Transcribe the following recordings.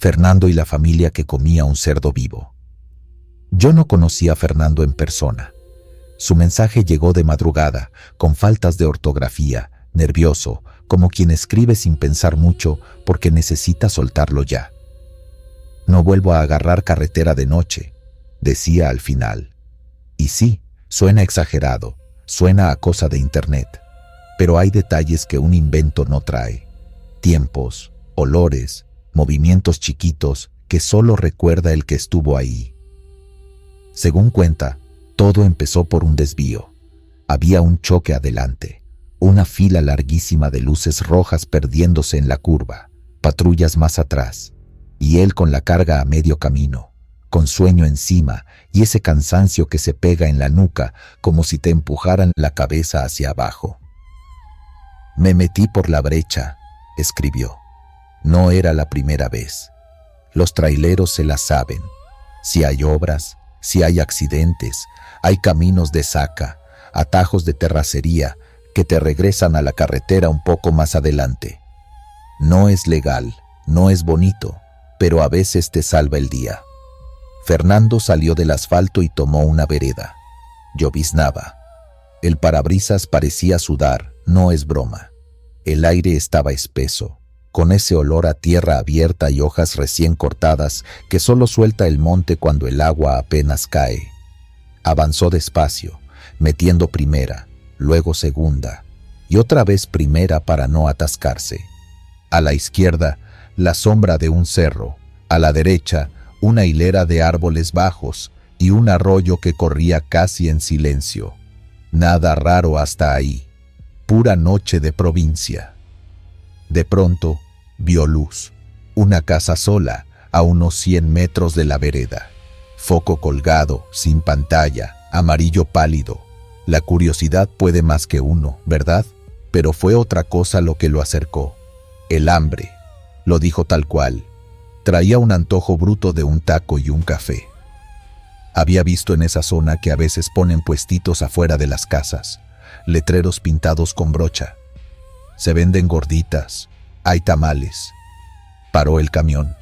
Fernando y la familia que comía un cerdo vivo. Yo no conocía a Fernando en persona. Su mensaje llegó de madrugada, con faltas de ortografía, nervioso, como quien escribe sin pensar mucho porque necesita soltarlo ya. No vuelvo a agarrar carretera de noche, decía al final. Y sí, suena exagerado, suena a cosa de internet, pero hay detalles que un invento no trae. Tiempos, olores, movimientos chiquitos que solo recuerda el que estuvo ahí. Según cuenta, todo empezó por un desvío. Había un choque adelante, una fila larguísima de luces rojas perdiéndose en la curva, patrullas más atrás, y él con la carga a medio camino, con sueño encima y ese cansancio que se pega en la nuca como si te empujaran la cabeza hacia abajo. Me metí por la brecha, escribió. No era la primera vez. Los traileros se la saben. Si hay obras, si hay accidentes, hay caminos de saca, atajos de terracería que te regresan a la carretera un poco más adelante. No es legal, no es bonito, pero a veces te salva el día. Fernando salió del asfalto y tomó una vereda. Lloviznaba. El parabrisas parecía sudar, no es broma. El aire estaba espeso, con ese olor a tierra abierta y hojas recién cortadas que solo suelta el monte cuando el agua apenas cae. Avanzó despacio, metiendo primera, luego segunda, y otra vez primera para no atascarse. A la izquierda, la sombra de un cerro, a la derecha, una hilera de árboles bajos y un arroyo que corría casi en silencio. Nada raro hasta ahí, pura noche de provincia. De pronto, vio luz, una casa sola, a unos 100 metros de la vereda. Foco colgado, sin pantalla, amarillo pálido. La curiosidad puede más que uno, ¿verdad? Pero fue otra cosa lo que lo acercó. El hambre, lo dijo tal cual. Traía un antojo bruto de un taco y un café. Había visto en esa zona que a veces ponen puestitos afuera de las casas, letreros pintados con brocha. Se venden gorditas, hay tamales. Paró el camión,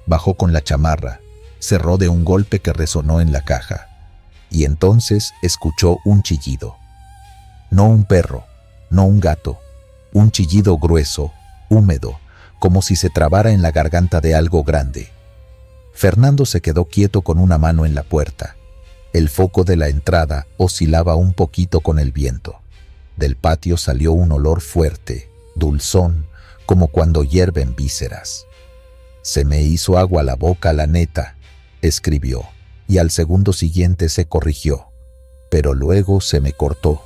bajó con la chamarra, cerró de un golpe que resonó en la caja, y entonces escuchó un chillido. No un perro, no un gato, un chillido grueso, húmedo, como si se trabara en la garganta de algo grande. Fernando se quedó quieto con una mano en la puerta. El foco de la entrada oscilaba un poquito con el viento. Del patio salió un olor fuerte, dulzón, como cuando hierven vísceras. Se me hizo agua la boca, la neta, escribió, y al segundo siguiente se corrigió, pero luego se me cortó.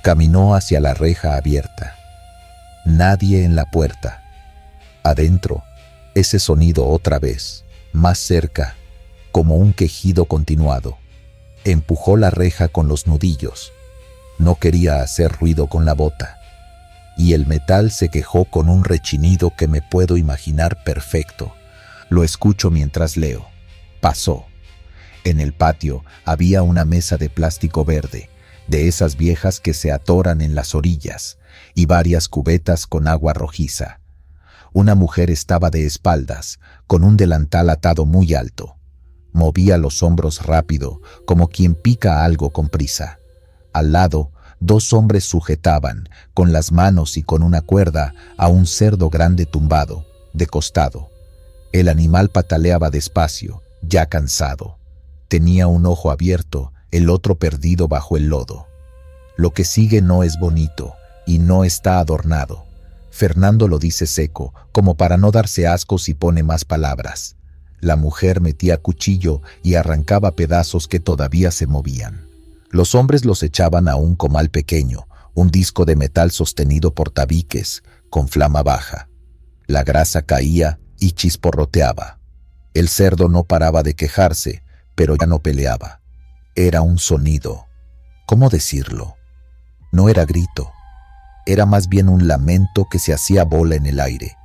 Caminó hacia la reja abierta. Nadie en la puerta. Adentro, ese sonido otra vez, más cerca, como un quejido continuado. Empujó la reja con los nudillos. No quería hacer ruido con la bota. Y el metal se quejó con un rechinido que me puedo imaginar perfecto. Lo escucho mientras leo. Pasó. En el patio había una mesa de plástico verde, de esas viejas que se atoran en las orillas, y varias cubetas con agua rojiza. Una mujer estaba de espaldas, con un delantal atado muy alto. Movía los hombros rápido, como quien pica algo con prisa. Al lado, 2 hombres sujetaban, con las manos y con una cuerda, a un cerdo grande tumbado, de costado. El animal pataleaba despacio, ya cansado. Tenía un ojo abierto, el otro perdido bajo el lodo. Lo que sigue no es bonito, y no está adornado. Fernando lo dice seco, como para no darse asco si pone más palabras. La mujer metía cuchillo y arrancaba pedazos que todavía se movían. Los hombres los echaban a un comal pequeño, un disco de metal sostenido por tabiques, con flama baja. La grasa caía y chisporroteaba. El cerdo no paraba de quejarse, pero ya no peleaba. Era un sonido. ¿Cómo decirlo? No era grito. Era más bien un lamento que se hacía bola en el aire.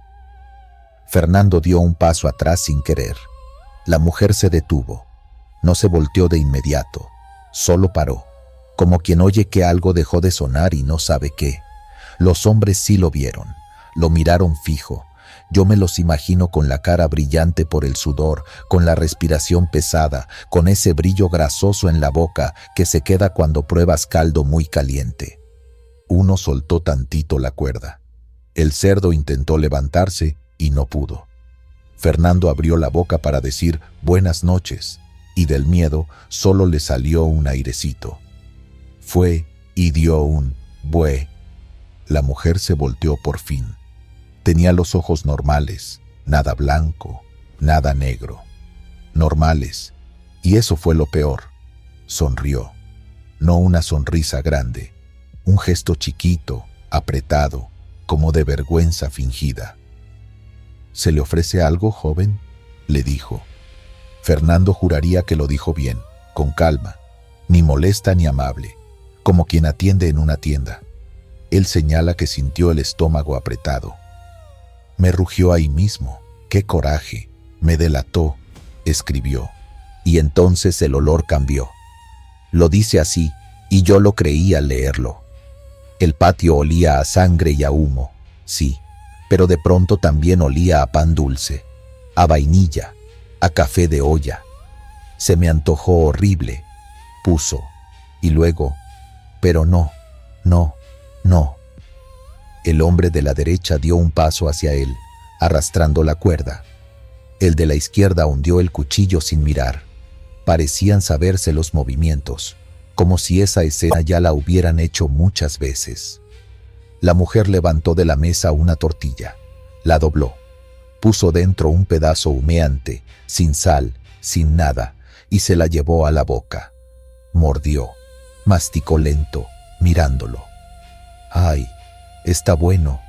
Fernando dio un paso atrás sin querer. La mujer se detuvo. No se volteó de inmediato. Solo paró, como quien oye que algo dejó de sonar y no sabe qué. Los hombres sí lo vieron. Lo miraron fijo. Yo me los imagino con la cara brillante por el sudor, con la respiración pesada, con ese brillo grasoso en la boca que se queda cuando pruebas caldo muy caliente. Uno soltó tantito la cuerda. El cerdo intentó levantarse y no pudo. Fernando abrió la boca para decir buenas noches, y del miedo solo le salió un airecito. Fue y dio un bué. La mujer se volteó por fin. Tenía los ojos normales, nada blanco, nada negro. Normales, y eso fue lo peor. Sonrió. No una sonrisa grande, un gesto chiquito, apretado, como de vergüenza fingida. ¿Se le ofrece algo, joven?, le dijo. Fernando juraría que lo dijo bien, con calma, ni molesta ni amable, como quien atiende en una tienda. Él señala que sintió el estómago apretado. Me rugió ahí mismo. ¡Qué coraje! Me delató, escribió. Y entonces el olor cambió. Lo dice así, y yo lo creí al leerlo. El patio olía a sangre y a humo, sí, pero de pronto también olía a pan dulce, a vainilla, a café de olla. Se me antojó horrible, puso, y luego, pero no. El hombre de la derecha dio un paso hacia él, arrastrando la cuerda. El de la izquierda hundió el cuchillo sin mirar. Parecían saberse los movimientos, como si esa escena ya la hubieran hecho muchas veces. La mujer levantó de la mesa una tortilla, la dobló, puso dentro un pedazo humeante, sin sal, sin nada, y se la llevó a la boca. Mordió, masticó lento, mirándolo. «Ay, está bueno»,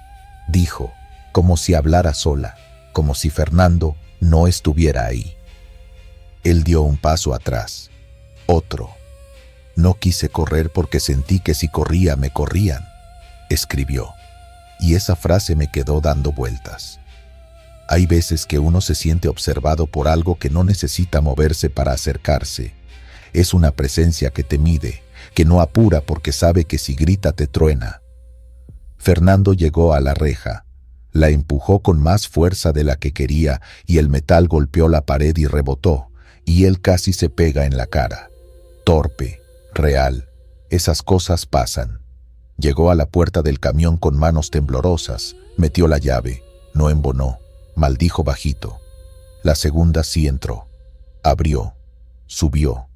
dijo, como si hablara sola, como si Fernando no estuviera ahí. Él dio un paso atrás, otro. «No quise correr porque sentí que si corría me corrían», escribió, y esa frase me quedó dando vueltas. Hay veces que uno se siente observado por algo que no necesita moverse para acercarse. Es una presencia que te mide, que no apura porque sabe que si grita te truena. Fernando llegó a la reja, la empujó con más fuerza de la que quería y el metal golpeó la pared y rebotó, y él casi se pega en la cara. Torpe, real, esas cosas pasan. Llegó a la puerta del camión con manos temblorosas, metió la llave, no embonó, maldijo bajito. La segunda sí entró, abrió, subió,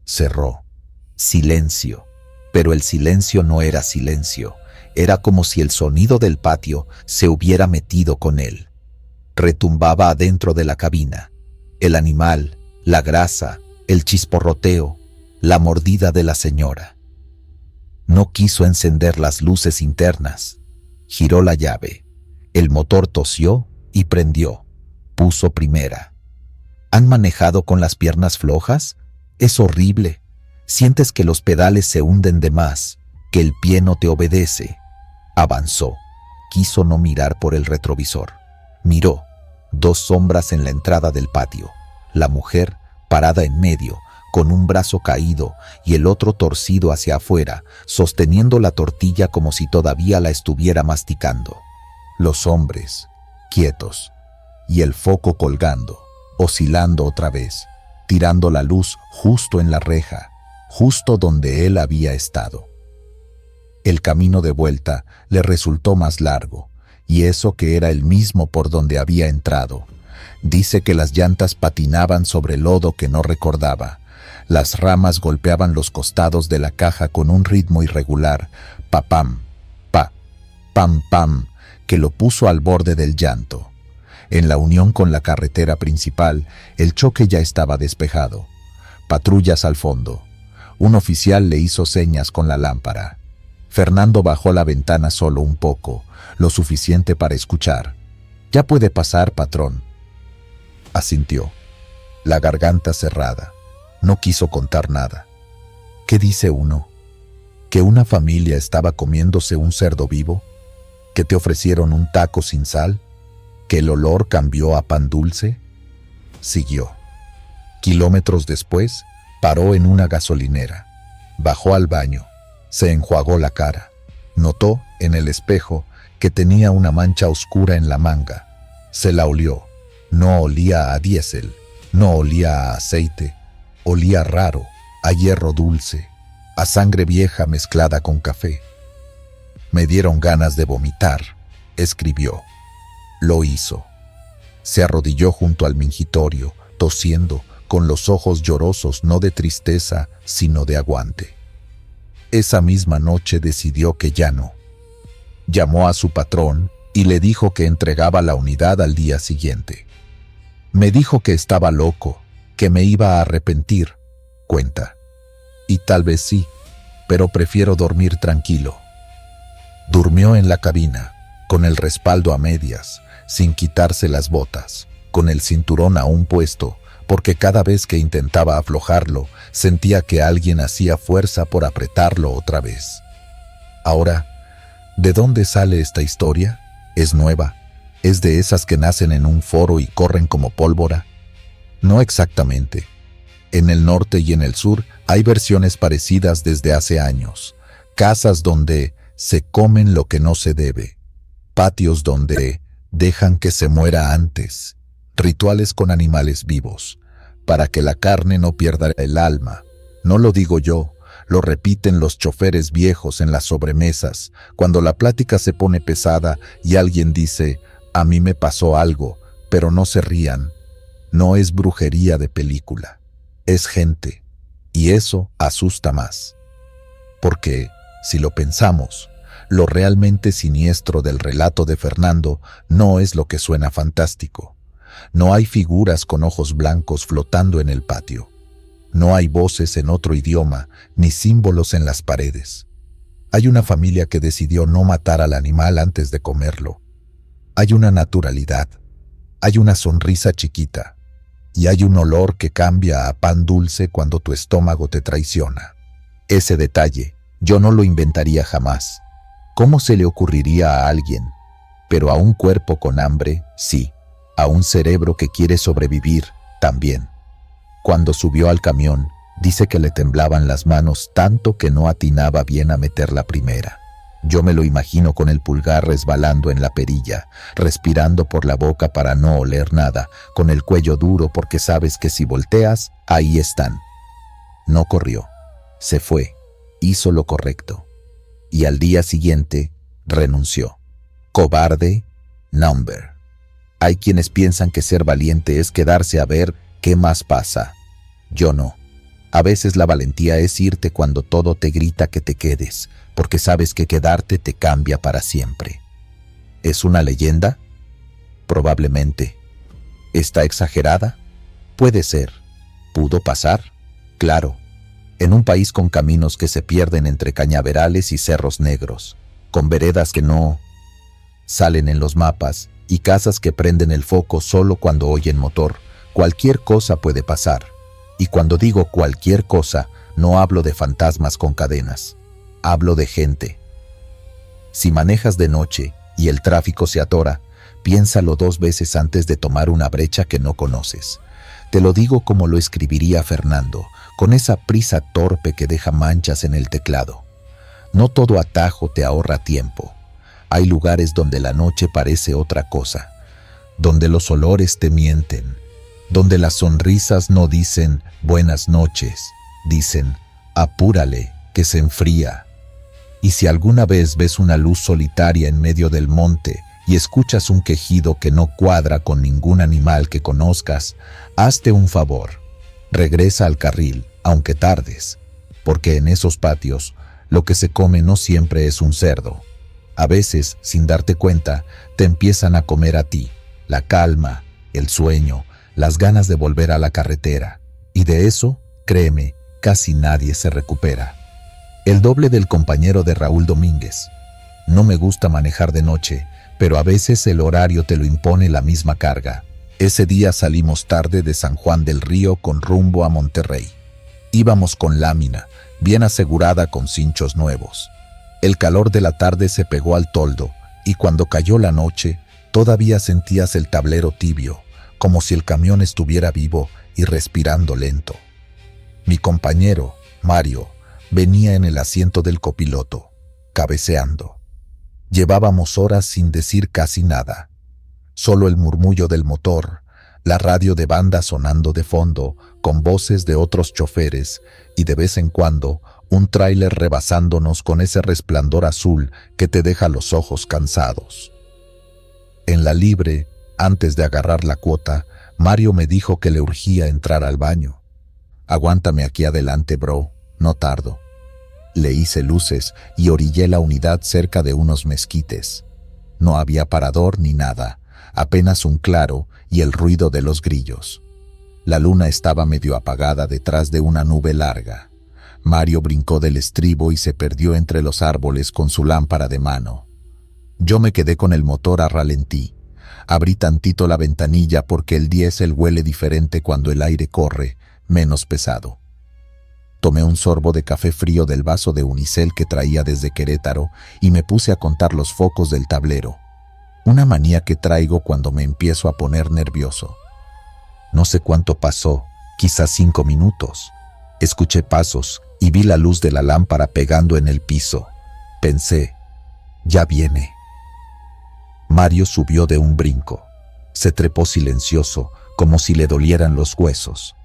cerró. Silencio, pero el silencio no era silencio, era como si el sonido del patio se hubiera metido con él. Retumbaba adentro de la cabina, el animal, la grasa, el chisporroteo, la mordida de la señora. No quiso encender las luces internas. Giró la llave. El motor tosió y prendió. Puso primera. ¿Han manejado con las piernas flojas? Es horrible. Sientes que los pedales se hunden de más, que el pie no te obedece. Avanzó. Quiso no mirar por el retrovisor. Miró. 2 sombras en la entrada del patio. La mujer, parada en medio, con un brazo caído y el otro torcido hacia afuera, sosteniendo la tortilla como si todavía la estuviera masticando. Los hombres, quietos, y el foco colgando, oscilando otra vez, tirando la luz justo en la reja, justo donde él había estado. El camino de vuelta le resultó más largo, y eso que era el mismo por donde había entrado. Dice que las llantas patinaban sobre lodo que no recordaba. Las ramas golpeaban los costados de la caja con un ritmo irregular, pa-pam, pa, pam-pam, que lo puso al borde del llanto. En la unión con la carretera principal, el choque ya estaba despejado. Patrullas al fondo. Un oficial le hizo señas con la lámpara. Fernando bajó la ventana solo un poco, lo suficiente para escuchar. «Ya puede pasar, patrón», asintió, la garganta cerrada. No quiso contar nada. ¿Qué dice uno? ¿Que una familia estaba comiéndose un cerdo vivo? ¿Que te ofrecieron un taco sin sal? ¿Que el olor cambió a pan dulce? Siguió. Kilómetros después, paró en una gasolinera. Bajó al baño. Se enjuagó la cara. Notó, en el espejo, que tenía una mancha oscura en la manga. Se la olió. No olía a diésel, no olía a aceite, olía raro, a hierro dulce, a sangre vieja mezclada con café. Me dieron ganas de vomitar, escribió. Lo hizo. Se arrodilló junto al mingitorio, tosiendo, con los ojos llorosos no de tristeza, sino de aguante. Esa misma noche decidió que ya no. Llamó a su patrón y le dijo que entregaba la unidad al día siguiente. Me dijo que estaba loco, que me iba a arrepentir, cuenta. Y tal vez sí, pero prefiero dormir tranquilo. Durmió en la cabina, con el respaldo a medias, sin quitarse las botas, con el cinturón aún puesto, porque cada vez que intentaba aflojarlo, sentía que alguien hacía fuerza por apretarlo otra vez. Ahora, ¿de dónde sale esta historia? ¿Es nueva? ¿Es de esas que nacen en un foro y corren como pólvora? No exactamente. En el norte y en el sur hay versiones parecidas desde hace años. Casas donde se comen lo que no se debe. Patios donde dejan que se muera antes. Rituales con animales vivos, para que la carne no pierda el alma. No lo digo yo, lo repiten los choferes viejos en las sobremesas, cuando la plática se pone pesada y alguien dice, a mí me pasó algo, pero no se rían. No es brujería de película, es gente, y eso asusta más. Porque, si lo pensamos, lo realmente siniestro del relato de Fernando no es lo que suena fantástico. No hay figuras con ojos blancos flotando en el patio. No hay voces en otro idioma, ni símbolos en las paredes. Hay una familia que decidió no matar al animal antes de comerlo. Hay una naturalidad. Hay una sonrisa chiquita. Y hay un olor que cambia a pan dulce cuando tu estómago te traiciona. Ese detalle, yo no lo inventaría jamás. ¿Cómo se le ocurriría a alguien? Pero a un cuerpo con hambre, sí. A un cerebro que quiere sobrevivir, también. Cuando subió al camión, dice que le temblaban las manos tanto que no atinaba bien a meter la primera. Yo me lo imagino con el pulgar resbalando en la perilla, respirando por la boca para no oler nada, con el cuello duro porque sabes que si volteas, ahí están. No corrió. Se fue. Hizo lo correcto. Y al día siguiente, renunció. Cobarde, number. Hay quienes piensan que ser valiente es quedarse a ver qué más pasa. Yo no. A veces la valentía es irte cuando todo te grita que te quedes, porque sabes que quedarte te cambia para siempre. ¿Es una leyenda? Probablemente. ¿Está exagerada? Puede ser. ¿Pudo pasar? Claro. En un país con caminos que se pierden entre cañaverales y cerros negros, con veredas que no salen en los mapas y casas que prenden el foco solo cuando oyen motor, cualquier cosa puede pasar. Y cuando digo cualquier cosa, no hablo de fantasmas con cadenas. Hablo de gente. Si manejas de noche y el tráfico se atora, piénsalo 2 veces antes de tomar una brecha que no conoces. Te lo digo como lo escribiría Fernando, con esa prisa torpe que deja manchas en el teclado. No todo atajo te ahorra tiempo. Hay lugares donde la noche parece otra cosa, donde los olores te mienten, donde las sonrisas no dicen buenas noches, dicen apúrale, que se enfría. Y si alguna vez ves una luz solitaria en medio del monte y escuchas un quejido que no cuadra con ningún animal que conozcas, hazte un favor. Regresa al carril, aunque tardes, porque en esos patios lo que se come no siempre es un cerdo. A veces, sin darte cuenta, te empiezan a comer a ti, la calma, el sueño, las ganas de volver a la carretera. Y de eso, créeme, casi nadie se recupera. El doble del compañero de Raúl Domínguez. No me gusta manejar de noche, pero a veces el horario te lo impone la misma carga. Ese día salimos tarde de San Juan del Río con rumbo a Monterrey. Íbamos con lámina, bien asegurada con cinchos nuevos. El calor de la tarde se pegó al toldo, y cuando cayó la noche, todavía sentías el tablero tibio, como si el camión estuviera vivo y respirando lento. Mi compañero, Mario, venía en el asiento del copiloto, cabeceando. Llevábamos horas sin decir casi nada. solo el murmullo del motor, la radio de banda sonando de fondo, con voces de otros choferes, y de vez en cuando un tráiler rebasándonos con ese resplandor azul que te deja los ojos cansados. En la libre, antes de agarrar la cuota, Mario me dijo que le urgía entrar al baño. Aguántame aquí adelante, bro, no tardo. Le hice luces y orillé la unidad cerca de unos mezquites. No había parador ni nada, apenas un claro y el ruido de los grillos. La luna estaba medio apagada detrás de una nube larga. Mario brincó del estribo y se perdió entre los árboles con su lámpara de mano. Yo me quedé con el motor a ralentí. Abrí tantito la ventanilla porque el diésel huele diferente cuando el aire corre, menos pesado. Tomé un sorbo de café frío del vaso de unicel que traía desde Querétaro y me puse a contar los focos del tablero. Una manía que traigo cuando me empiezo a poner nervioso. No sé cuánto pasó, quizás 5 minutos. Escuché pasos y vi la luz de la lámpara pegando en el piso. Pensé, ya viene. Mario subió de un brinco. Se trepó silencioso, como si le dolieran los huesos.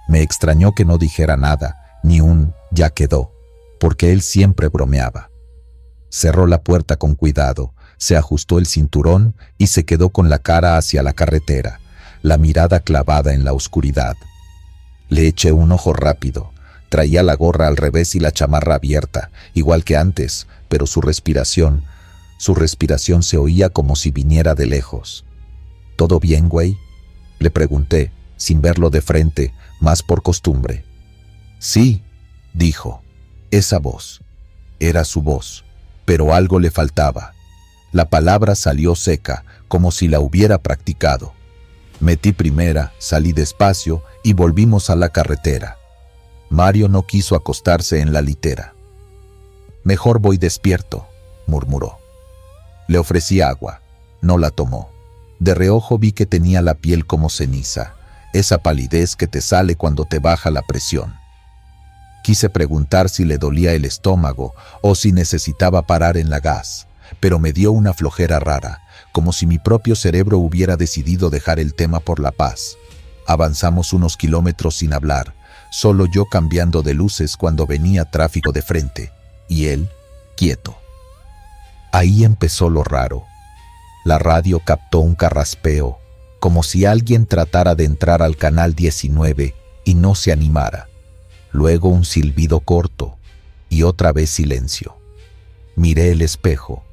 Me extrañó que no dijera nada, ni un ya quedó, porque él siempre bromeaba. Cerró la puerta con cuidado, se ajustó el cinturón y se quedó con la cara hacia la carretera, la mirada clavada en la oscuridad. Le eché un ojo rápido. Traía la gorra al revés y la chamarra abierta, igual que antes, pero su respiración se oía como si viniera de lejos. ¿Todo bien, güey?, le pregunté, sin verlo de frente, más por costumbre. Sí, dijo. Esa voz. Era su voz, pero algo le faltaba. La palabra salió seca, como si la hubiera practicado. Metí primera, salí despacio y volvimos a la carretera. Mario no quiso acostarse en la litera. Mejor voy despierto, murmuró. Le ofrecí agua. No la tomó. De reojo vi que tenía la piel como ceniza, esa palidez que te sale cuando te baja la presión. Quise preguntar si le dolía el estómago o si necesitaba parar en la gas, pero me dio una flojera rara, como si mi propio cerebro hubiera decidido dejar el tema por la paz. Avanzamos unos kilómetros sin hablar, solo yo cambiando de luces cuando venía tráfico de frente, y él, quieto. Ahí empezó lo raro. La radio captó un carraspeo, como si alguien tratara de entrar al canal 19 y no se animara. Luego un silbido corto y otra vez silencio. Miré el espejo.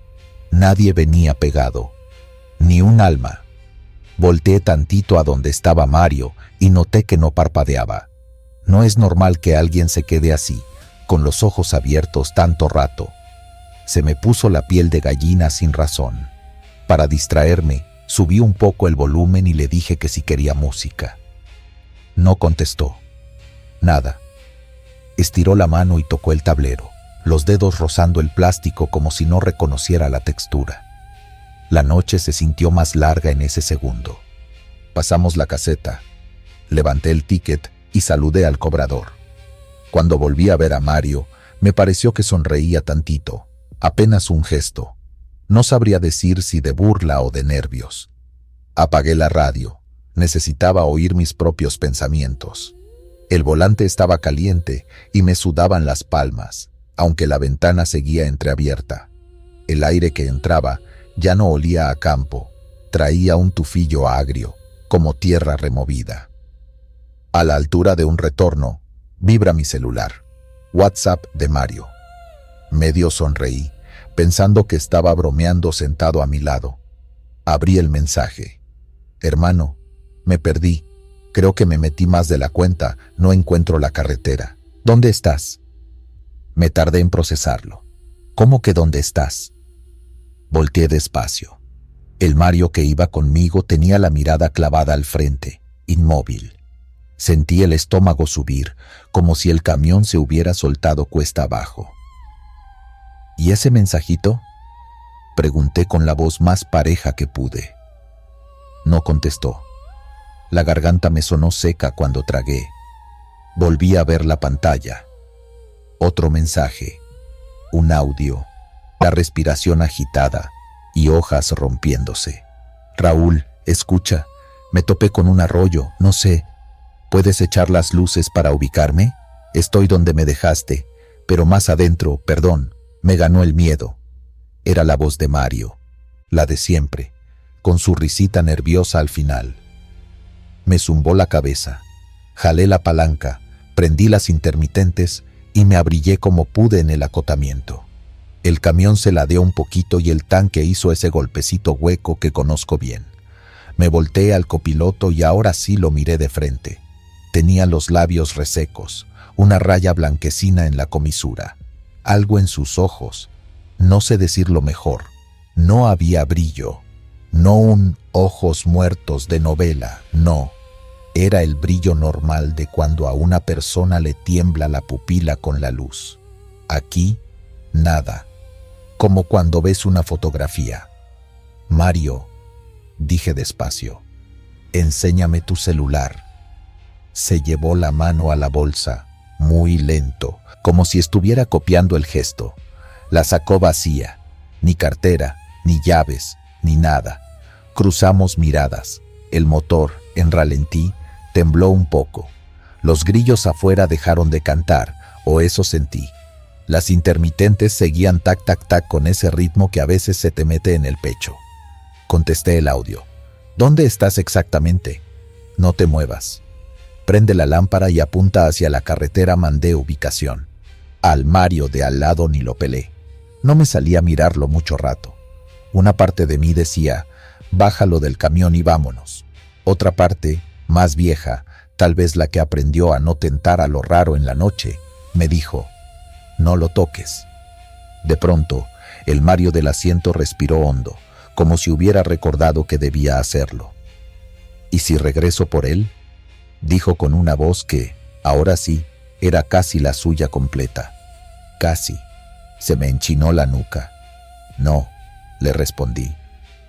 Nadie venía pegado, ni un alma. Volteé tantito a donde estaba Mario y noté que no parpadeaba. No es normal que alguien se quede así, con los ojos abiertos tanto rato. Se me puso la piel de gallina sin razón. Para distraerme, subí un poco el volumen y le dije que si quería música. No contestó. Nada. Estiró la mano y tocó el tablero, los dedos rozando el plástico como si no reconociera la textura. La noche se sintió más larga en ese segundo. Pasamos la caseta. Levanté el ticket y saludé al cobrador. Cuando volví a ver a Mario, me pareció que sonreía tantito, apenas un gesto. No sabría decir si de burla o de nervios. Apagué la radio. Necesitaba oír mis propios pensamientos. El volante estaba caliente y me sudaban las palmas, aunque la ventana seguía entreabierta. El aire que entraba ya no olía a campo, traía un tufillo agrio, como tierra removida. A la altura de un retorno, vibra mi celular. WhatsApp de Mario. Medio sonreí, pensando que estaba bromeando sentado a mi lado. Abrí el mensaje. Hermano, me perdí. Creo que me metí más de la cuenta, no encuentro la carretera. ¿Dónde estás? Me tardé en procesarlo. ¿Cómo que dónde estás? Volteé despacio. El Mario que iba conmigo tenía la mirada clavada al frente, inmóvil. Sentí el estómago subir, como si el camión se hubiera soltado cuesta abajo. ¿Y ese mensajito?, pregunté con la voz más pareja que pude. No contestó. La garganta me sonó seca cuando tragué. Volví a ver la pantalla. Otro mensaje, un audio, la respiración agitada y hojas rompiéndose. Raúl, Escucha, me topé con un arroyo, no sé. ¿Puedes echar las luces para ubicarme? Estoy donde me dejaste, pero más adentro, perdón, me ganó el miedo. Era la voz de Mario, la de siempre, con su risita nerviosa al final. Me zumbó la cabeza, jalé la palanca, prendí las intermitentes y me abrillé como pude en el acotamiento. El camión se ladeó un poquito y el tanque hizo ese golpecito hueco que conozco bien. Me volteé al copiloto y ahora sí lo miré de frente. Tenía los labios resecos, una raya blanquecina en la comisura, algo en sus ojos, no sé decirlo mejor, no había brillo, no un ojos muertos de novela, no. Era el brillo normal de cuando a una persona le tiembla la pupila con la luz. Aquí, nada, como cuando ves una fotografía. Mario, dije despacio, enséñame tu celular. Se llevó la mano a la bolsa, muy lento, como si estuviera copiando el gesto. La sacó vacía, ni cartera, ni llaves, ni nada. Cruzamos miradas. El motor, en ralentí, tembló un poco. Los grillos afuera dejaron de cantar, o eso sentí. Las intermitentes seguían tac tac tac con ese ritmo que a veces se te mete en el pecho. Contesté el audio. ¿Dónde estás exactamente? No te muevas. Prende la lámpara y apunta hacia la carretera. Mandé ubicación. Al Mario de al lado ni lo pelé. No me salía a mirarlo mucho rato. Una parte de mí decía, bájalo del camión y vámonos. Otra parte, más vieja, tal vez la que aprendió a no tentar a lo raro en la noche, me dijo, no lo toques. De pronto, el Mario del asiento respiró hondo, como si hubiera recordado que debía hacerlo. ¿Y si regreso por él?, dijo con una voz que, ahora sí, era casi la suya completa. Casi. Se me enchinó la nuca. No, le respondí.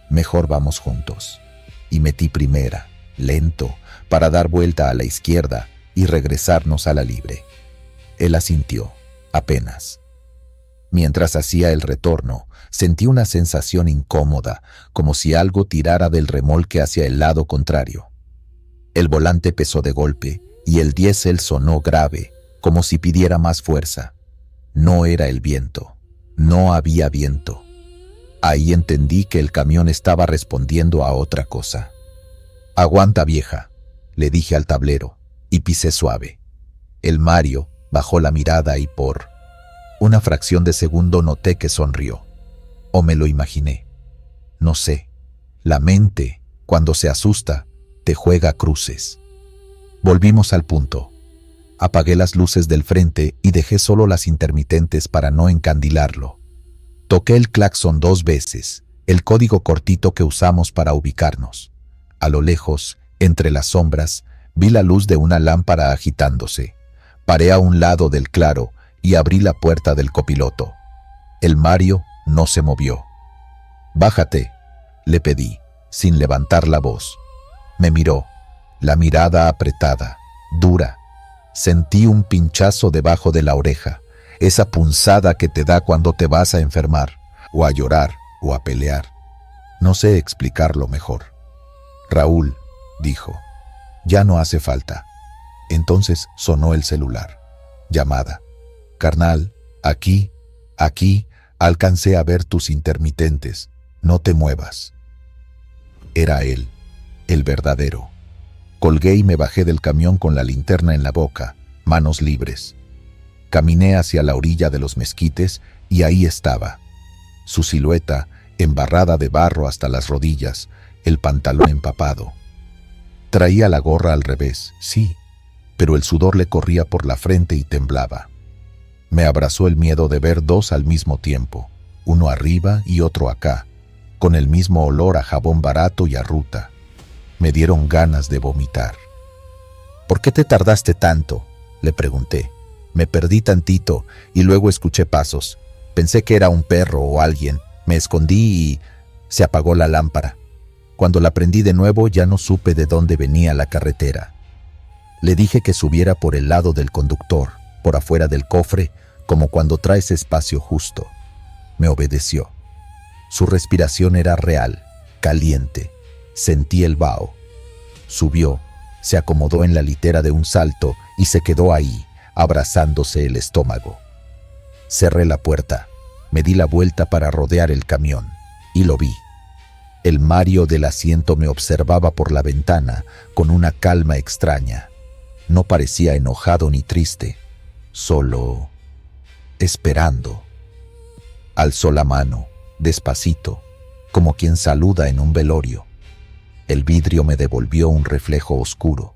Mejor vamos juntos. Y metí primera, lento, para dar vuelta a la izquierda y regresarnos a la libre. Él asintió, apenas. Mientras hacía el retorno, sentí una sensación incómoda, como si algo tirara del remolque hacia el lado contrario. El volante pesó de golpe y el diésel sonó grave, como si pidiera más fuerza. No era el viento, no había viento. Ahí entendí que el camión estaba respondiendo a otra cosa. Aguanta, vieja, le dije al tablero, y pisé suave. El Mario bajó la mirada y por una fracción de segundo noté que sonrió. O me lo imaginé. No sé. La mente, cuando se asusta, te juega cruces. Volvimos al punto. Apagué las luces del frente y dejé solo las intermitentes para no encandilarlo. Toqué el claxon 2 veces, el código cortito que usamos para ubicarnos. A lo lejos, entre las sombras, vi la luz de una lámpara agitándose. Paré a un lado del claro y abrí la puerta del copiloto. El Mario no se movió. «Bájate», le pedí, sin levantar la voz. Me miró, la mirada apretada, dura. Sentí un pinchazo debajo de la oreja, esa punzada que te da cuando te vas a enfermar, o a llorar, o a pelear. No sé explicarlo mejor. «Raúl», dijo, «ya no hace falta». Entonces sonó el celular. Llamada. «Carnal, aquí, alcancé a ver tus intermitentes. No te muevas». Era él, el verdadero. Colgué y me bajé del camión con la linterna en la boca, manos libres. Caminé hacia la orilla de los mezquites y ahí estaba. Su silueta, embarrada de barro hasta las rodillas, el pantalón empapado. Traía la gorra al revés, sí, pero el sudor le corría por la frente y temblaba. Me abrazó el miedo de ver dos al mismo tiempo, uno arriba y otro acá, con el mismo olor a jabón barato y a ruta. Me dieron ganas de vomitar. «¿Por qué te tardaste tanto?», le pregunté. Me perdí tantito y luego escuché pasos. Pensé que era un perro o alguien. Me escondí y se apagó la lámpara. Cuando la prendí de nuevo ya no supe de dónde venía la carretera. Le dije que subiera por el lado del conductor, por afuera del cofre, como cuando traes espacio justo. Me obedeció. Su respiración era real, caliente. Sentí el vaho. Subió, se acomodó en la litera de un salto y se quedó ahí, abrazándose el estómago. Cerré la puerta, me di la vuelta para rodear el camión y lo vi. El Mario del asiento me observaba por la ventana con una calma extraña. No parecía enojado ni triste, solo esperando. Alzó la mano, despacito, como quien saluda en un velorio. El vidrio me devolvió un reflejo oscuro.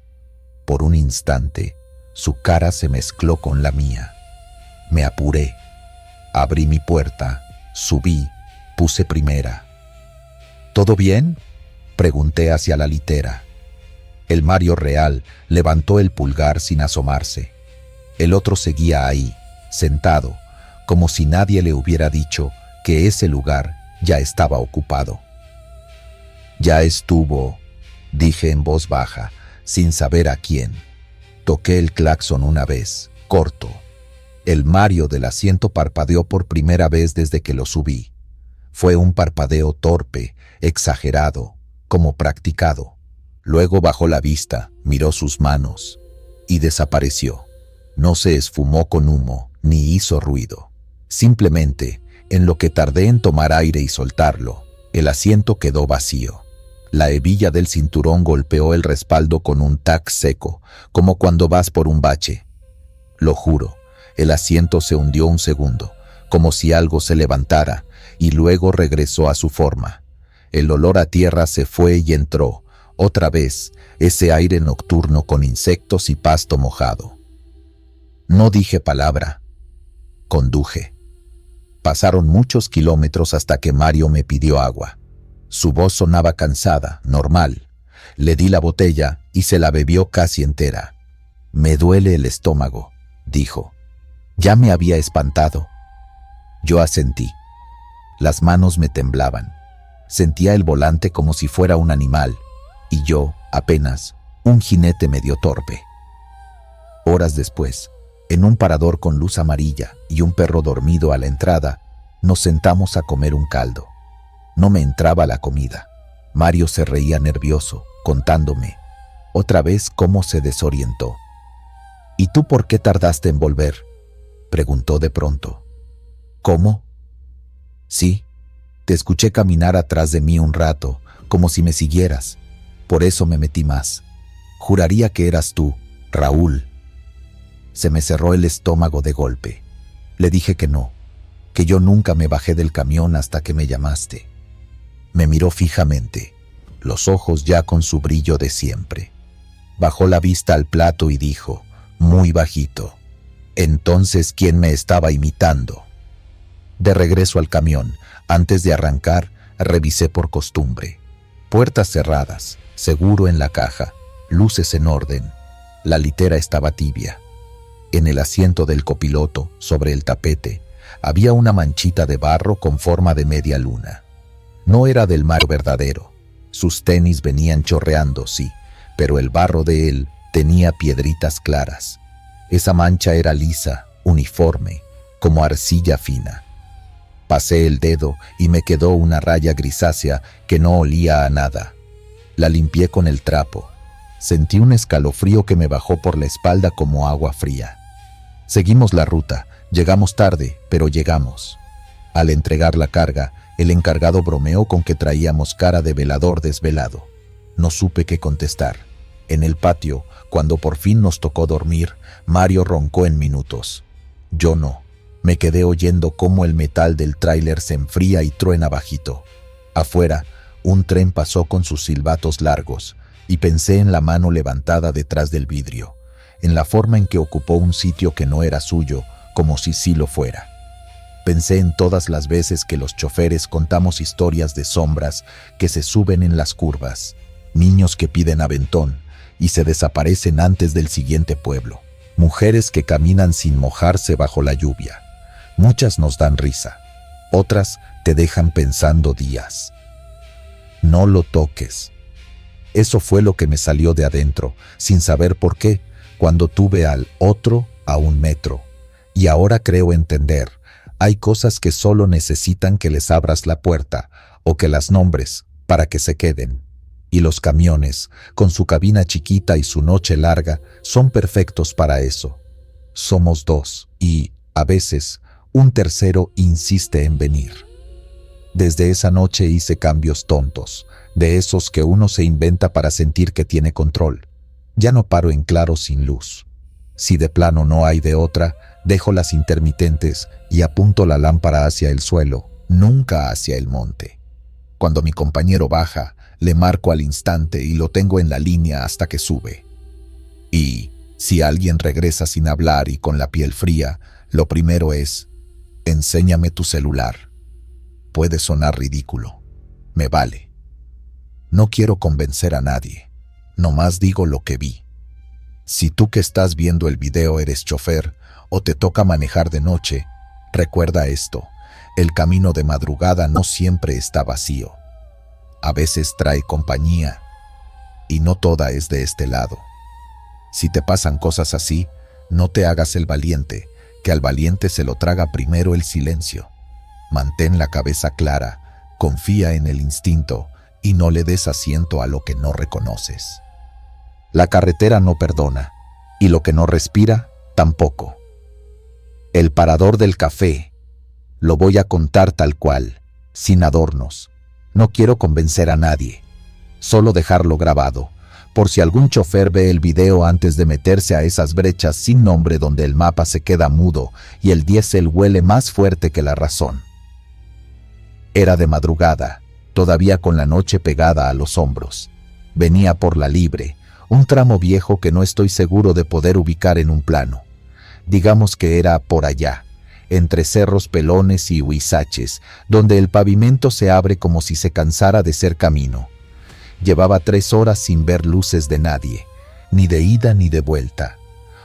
Por un instante, su cara se mezcló con la mía. Me apuré. Abrí mi puerta, subí, puse primera. ¿Todo bien?, pregunté hacia la litera. El Mario real levantó el pulgar sin asomarse. El otro seguía ahí, sentado, como si nadie le hubiera dicho que ese lugar ya estaba ocupado. Ya estuvo, dije en voz baja, sin saber a quién. Toqué el claxon una vez, corto. El Mario del asiento parpadeó por primera vez desde que lo subí. Fue un parpadeo torpe, exagerado, como practicado. Luego bajó la vista, miró sus manos y desapareció. No se esfumó con humo, ni hizo ruido. Simplemente, en lo que tardé en tomar aire y soltarlo, el asiento quedó vacío. La hebilla del cinturón golpeó el respaldo con un tac seco, como cuando vas por un bache. Lo juro, el asiento se hundió un segundo, como si algo se levantara, y luego regresó a su forma. El olor a tierra se fue y entró, otra vez, ese aire nocturno con insectos y pasto mojado. No dije palabra. Conduje. Pasaron muchos kilómetros hasta que Mario me pidió agua. Su voz sonaba cansada, normal. Le di la botella y se la bebió casi entera. «Me duele el estómago», dijo. Ya me había espantado. Yo asentí. Las manos me temblaban. Sentía el volante como si fuera un animal, y yo, apenas, un jinete medio torpe. Horas después, en un parador con luz amarilla y un perro dormido a la entrada, nos sentamos a comer un caldo. No me entraba la comida. Mario se reía nervioso, contándome otra vez cómo se desorientó. «¿Y tú por qué tardaste en volver?», preguntó de pronto. «¿Cómo?». «Sí, te escuché caminar atrás de mí un rato, como si me siguieras. Por eso me metí más. Juraría que eras tú, Raúl». Se me cerró el estómago de golpe. Le dije que no, que yo nunca me bajé del camión hasta que me llamaste. Me miró fijamente, los ojos ya con su brillo de siempre. Bajó la vista al plato y dijo, muy bajito: «Entonces, ¿quién me estaba imitando?». De regreso al camión, antes de arrancar, revisé por costumbre. Puertas cerradas, seguro en la caja, luces en orden. La litera estaba tibia. En el asiento del copiloto, sobre el tapete, había una manchita de barro con forma de media luna. No era del Mario verdadero. Sus tenis venían chorreando, sí, pero el barro de él tenía piedritas claras. Esa mancha era lisa, uniforme, como arcilla fina. Pasé el dedo y me quedó una raya grisácea que no olía a nada. La limpié con el trapo. Sentí un escalofrío que me bajó por la espalda como agua fría. Seguimos la ruta. Llegamos tarde, pero llegamos. Al entregar la carga, el encargado bromeó con que traíamos cara de velador desvelado. No supe qué contestar. En el patio, cuando por fin nos tocó dormir, Mario roncó en minutos. Yo no. Me quedé oyendo cómo el metal del tráiler se enfría y truena bajito. Afuera, un tren pasó con sus silbatos largos, y pensé en la mano levantada detrás del vidrio, en la forma en que ocupó un sitio que no era suyo, como si sí lo fuera. Pensé en todas las veces que los choferes contamos historias de sombras que se suben en las curvas, niños que piden aventón y se desaparecen antes del siguiente pueblo, mujeres que caminan sin mojarse bajo la lluvia. Muchas nos dan risa, otras te dejan pensando días. No lo toques. Eso fue lo que me salió de adentro, sin saber por qué, cuando tuve al otro a 1 metro. Y ahora creo entender, hay cosas que solo necesitan que les abras la puerta o que las nombres para que se queden. Y los camiones, con su cabina chiquita y su noche larga, son perfectos para eso. Somos dos y, a veces, un tercero insiste en venir. Desde esa noche hice cambios tontos, de esos que uno se inventa para sentir que tiene control. Ya no paro en claro sin luz. Si de plano no hay de otra, dejo las intermitentes y apunto la lámpara hacia el suelo, nunca hacia el monte. Cuando mi compañero baja, le marco al instante y lo tengo en la línea hasta que sube. Y, si alguien regresa sin hablar y con la piel fría, lo primero es, enséñame tu celular. Puede sonar ridículo. Me vale. No quiero convencer a nadie. Nomás digo lo que vi. Si tú que estás viendo el video eres chofer o te toca manejar de noche, recuerda esto. El camino de madrugada no siempre está vacío. A veces trae compañía, y no toda es de este lado. Si te pasan cosas así, no te hagas el valiente, que al valiente se lo traga primero el silencio. Mantén la cabeza clara, confía en el instinto y no le des asiento a lo que no reconoces. La carretera no perdona, y lo que no respira, tampoco. El parador del café, lo voy a contar tal cual, sin adornos. No quiero convencer a nadie, solo dejarlo grabado, por si algún chofer ve el video antes de meterse a esas brechas sin nombre donde el mapa se queda mudo y el diésel huele más fuerte que la razón. Era de madrugada, todavía con la noche pegada a los hombros. Venía por la Libre, un tramo viejo que no estoy seguro de poder ubicar en un plano. Digamos que era por allá, entre cerros pelones y huizaches, donde el pavimento se abre como si se cansara de ser camino. Llevaba 3 horas sin ver luces de nadie, ni de ida ni de vuelta.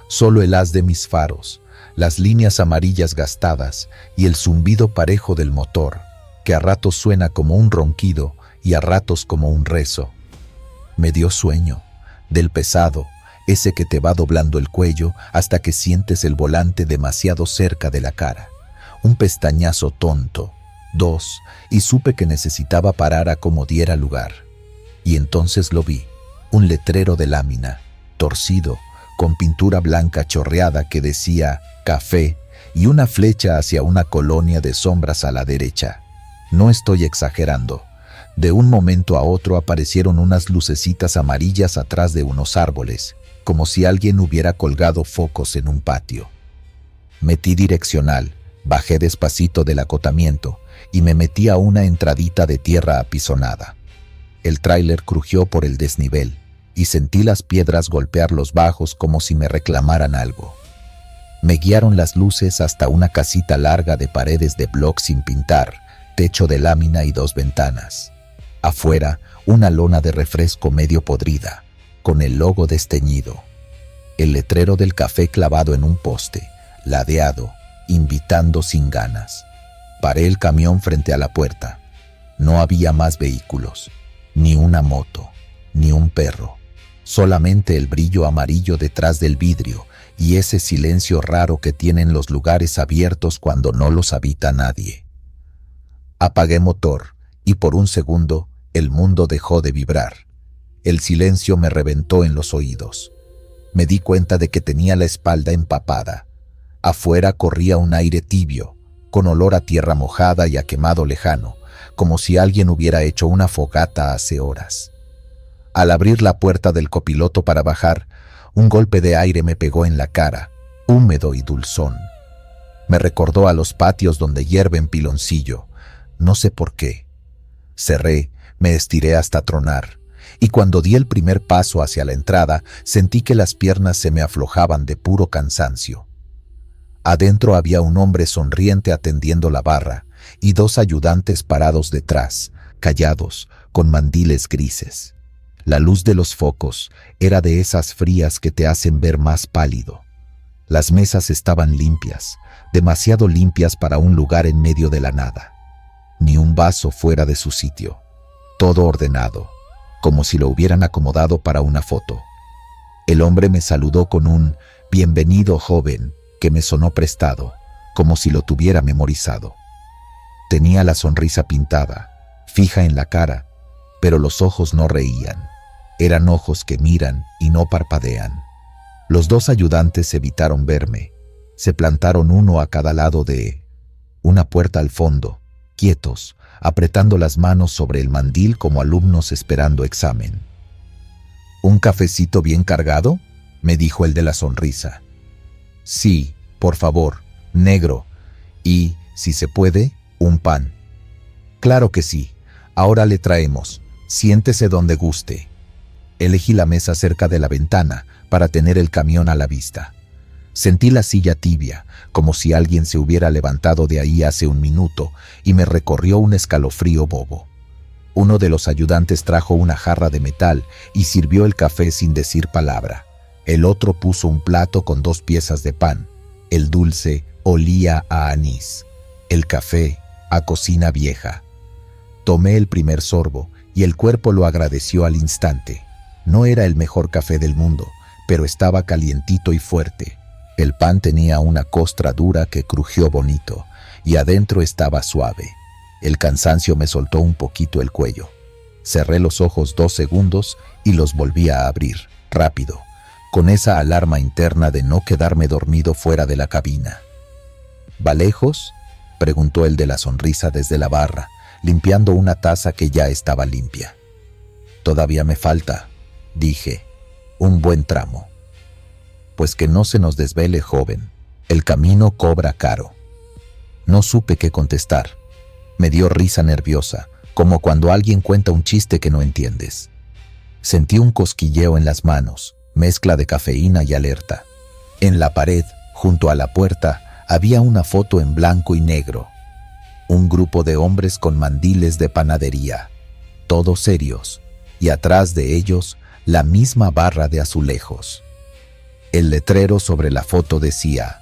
Solo el haz de mis faros, las líneas amarillas gastadas y el zumbido parejo del motor, que a ratos suena como un ronquido y a ratos como un rezo. Me dio sueño, del pesado, ese que te va doblando el cuello hasta que sientes el volante demasiado cerca de la cara. Un pestañazo tonto, 2, y supe que necesitaba parar a como diera lugar. Y entonces lo vi, un letrero de lámina, torcido, con pintura blanca chorreada que decía «Café» y una flecha hacia una colonia de sombras a la derecha. No estoy exagerando. De un momento a otro aparecieron unas lucecitas amarillas atrás de unos árboles, como si alguien hubiera colgado focos en un patio. Metí direccional, bajé despacito del acotamiento y me metí a una entradita de tierra apisonada. El tráiler crujió por el desnivel y sentí las piedras golpear los bajos como si me reclamaran algo. Me guiaron las luces hasta una casita larga de paredes de bloc sin pintar, techo de lámina y 2 ventanas. Afuera, una lona de refresco medio podrida, con el logo desteñido. El letrero del café clavado en un poste, ladeado, invitando sin ganas. Paré el camión frente a la puerta. No había más vehículos, ni una moto, ni un perro. Solamente el brillo amarillo detrás del vidrio y ese silencio raro que tienen los lugares abiertos cuando no los habita nadie. Apagué motor y por un segundo el mundo dejó de vibrar. El silencio me reventó en los oídos. Me di cuenta de que tenía la espalda empapada. Afuera corría un aire tibio, con olor a tierra mojada y a quemado lejano, como si alguien hubiera hecho una fogata hace horas. Al abrir la puerta del copiloto para bajar, un golpe de aire me pegó en la cara, húmedo y dulzón. Me recordó a los patios donde hierven piloncillo, no sé por qué. Cerré, me estiré hasta tronar, y cuando di el primer paso hacia la entrada, sentí que las piernas se me aflojaban de puro cansancio. Adentro había un hombre sonriente atendiendo la barra, y 2 ayudantes parados detrás, callados, con mandiles grises. La luz de los focos era de esas frías que te hacen ver más pálido. Las mesas estaban limpias, demasiado limpias para un lugar en medio de la nada. Ni un vaso fuera de su sitio. Todo ordenado, como si lo hubieran acomodado para una foto. El hombre me saludó con un «Bienvenido, joven», que me sonó prestado, como si lo tuviera memorizado. Tenía la sonrisa pintada, fija en la cara, pero los ojos no reían. Eran ojos que miran y no parpadean. Los dos ayudantes evitaron verme. Se plantaron uno a cada lado de una puerta al fondo, quietos, apretando las manos sobre el mandil como alumnos esperando examen. ¿Un cafecito bien cargado?, me dijo el de la sonrisa. Sí, por favor, negro. Y, si se puede, un pan. Claro que sí. Ahora le traemos. Siéntese donde guste. Elegí la mesa cerca de la ventana para tener el camión a la vista. Sentí la silla tibia, como si alguien se hubiera levantado de ahí hace un minuto, y me recorrió un escalofrío bobo. Uno de los ayudantes trajo una jarra de metal y sirvió el café sin decir palabra. El otro puso un plato con 2 piezas de pan. El dulce olía a anís. El café a cocina vieja. Tomé el primer sorbo y el cuerpo lo agradeció al instante. No era el mejor café del mundo, pero estaba calientito y fuerte. El pan tenía una costra dura que crujió bonito y adentro estaba suave. El cansancio me soltó un poquito el cuello. Cerré los ojos 2 segundos y los volví a abrir, rápido, con esa alarma interna de no quedarme dormido fuera de la cabina. ¿Va lejos?, preguntó el de la sonrisa desde la barra, limpiando una taza que ya estaba limpia. Todavía me falta, dije, un buen tramo. Pues que no se nos desvele, joven. El camino cobra caro. No supe qué contestar. Me dio risa nerviosa, como cuando alguien cuenta un chiste que no entiendes. Sentí un cosquilleo en las manos, mezcla de cafeína y alerta. En la pared, junto a la puerta, había una foto en blanco y negro. Un grupo de hombres con mandiles de panadería, todos serios, y atrás de ellos, la misma barra de azulejos. El letrero sobre la foto decía,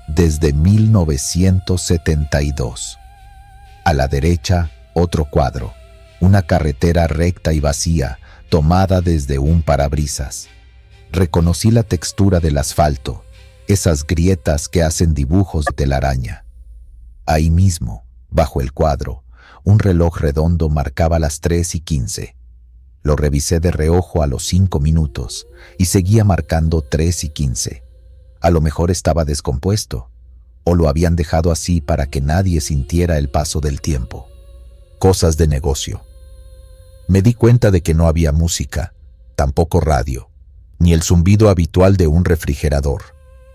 desde 1972. A la derecha, otro cuadro, una carretera recta y vacía, tomada desde un parabrisas. Reconocí la textura del asfalto, esas grietas que hacen dibujos de telaraña. Ahí mismo, bajo el cuadro, un reloj redondo marcaba las 3:15. Lo revisé de reojo a los 5 minutos y seguía marcando 3:15. A lo mejor estaba descompuesto, o lo habían dejado así para que nadie sintiera el paso del tiempo. Cosas de negocio. Me di cuenta de que no había música, tampoco radio, ni el zumbido habitual de un refrigerador,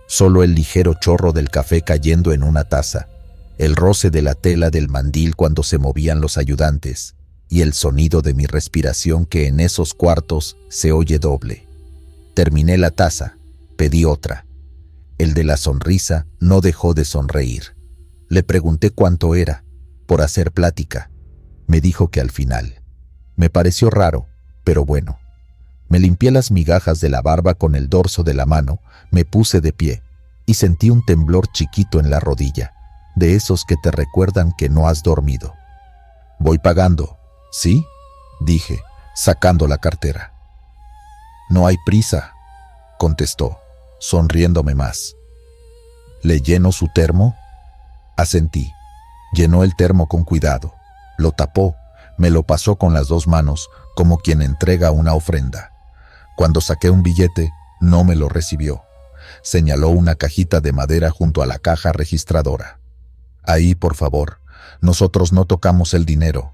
solo el ligero chorro del café cayendo en una taza, el roce de la tela del mandil cuando se movían los ayudantes, y el sonido de mi respiración que en esos cuartos se oye doble. Terminé la taza, pedí otra. El de la sonrisa no dejó de sonreír. Le pregunté cuánto era, por hacer plática. Me dijo que al final. Me pareció raro, pero bueno. Me limpié las migajas de la barba con el dorso de la mano, me puse de pie y sentí un temblor chiquito en la rodilla, de esos que te recuerdan que no has dormido. Voy pagando, ¿sí?, dije, sacando la cartera. No hay prisa, contestó, sonriéndome más. ¿Le lleno su termo? Asentí. Llenó el termo con cuidado, lo tapó, me lo pasó con las 2 manos, como quien entrega una ofrenda. Cuando saqué un billete, no me lo recibió. Señaló una cajita de madera junto a la caja registradora. Ahí, por favor, nosotros no tocamos el dinero.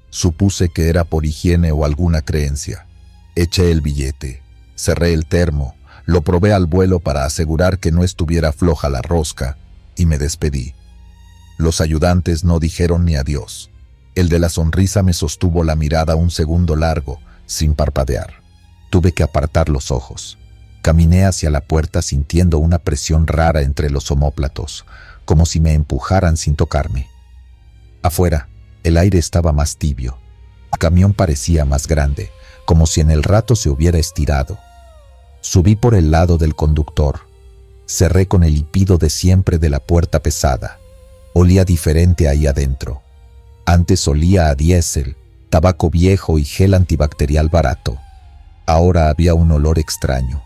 Supuse que era por higiene o alguna creencia. Eché el billete, cerré el termo, lo probé al vuelo para asegurar que no estuviera floja la rosca y me despedí. Los ayudantes no dijeron ni adiós. El de la sonrisa me sostuvo la mirada un segundo largo, sin parpadear. Tuve que apartar los ojos. Caminé hacia la puerta sintiendo una presión rara entre los omóplatos, como si me empujaran sin tocarme. Afuera, el aire estaba más tibio. El camión parecía más grande, como si en el rato se hubiera estirado. Subí por el lado del conductor. Cerré con el hipido de siempre de la puerta pesada. Olía diferente ahí adentro. Antes olía a diésel, tabaco viejo y gel antibacterial barato. Ahora había un olor extraño,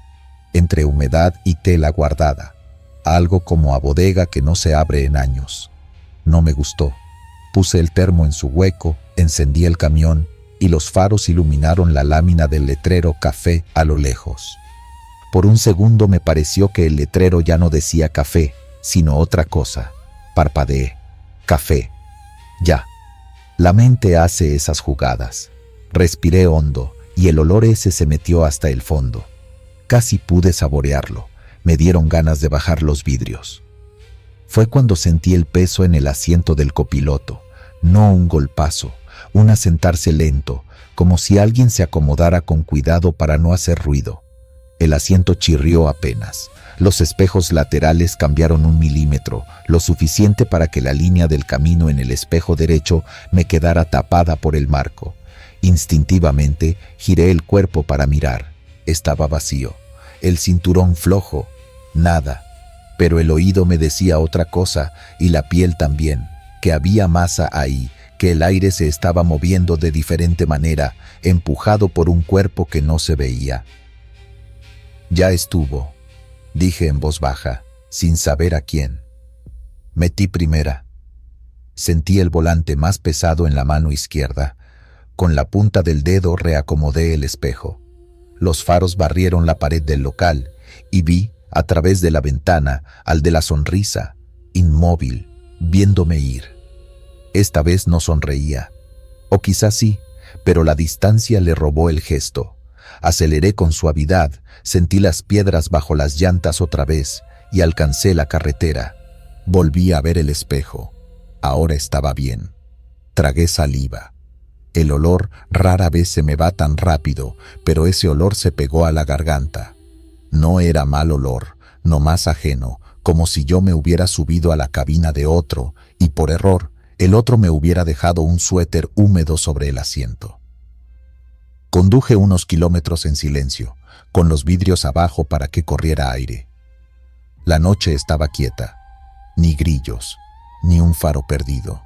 entre humedad y tela guardada, algo como a bodega que no se abre en años. No me gustó. Puse el termo en su hueco, encendí el camión y los faros iluminaron la lámina del letrero café a lo lejos. Por un segundo me pareció que el letrero ya no decía café, sino otra cosa. Parpadeé. Café. Ya. La mente hace esas jugadas. Respiré hondo y el olor ese se metió hasta el fondo. Casi pude saborearlo. Me dieron ganas de bajar los vidrios. Fue cuando sentí el peso en el asiento del copiloto, no un golpazo, un asentarse lento, como si alguien se acomodara con cuidado para no hacer ruido. El asiento chirrió apenas. Los espejos laterales cambiaron 1 milímetro, lo suficiente para que la línea del camino en el espejo derecho me quedara tapada por el marco. Instintivamente giré el cuerpo para mirar. Estaba vacío. El cinturón flojo. Nada. Pero el oído me decía otra cosa y la piel también, que había masa ahí, que el aire se estaba moviendo de diferente manera, empujado por un cuerpo que no se veía. Ya estuvo, dije en voz baja, sin saber a quién. Metí primera. Sentí el volante más pesado en la mano izquierda. Con la punta del dedo reacomodé el espejo. Los faros barrieron la pared del local y vi, a través de la ventana, al de la sonrisa, inmóvil, viéndome ir. Esta vez no sonreía. O quizás sí, pero la distancia le robó el gesto. Aceleré con suavidad, sentí las piedras bajo las llantas otra vez y alcancé la carretera. Volví a ver el espejo. Ahora estaba bien. Tragué saliva. El olor rara vez se me va tan rápido, pero ese olor se pegó a la garganta. No era mal olor, nomás ajeno, como si yo me hubiera subido a la cabina de otro y por error el otro me hubiera dejado un suéter húmedo sobre el asiento. Conduje unos kilómetros en silencio, con los vidrios abajo para que corriera aire. La noche estaba quieta, ni grillos, ni un faro perdido.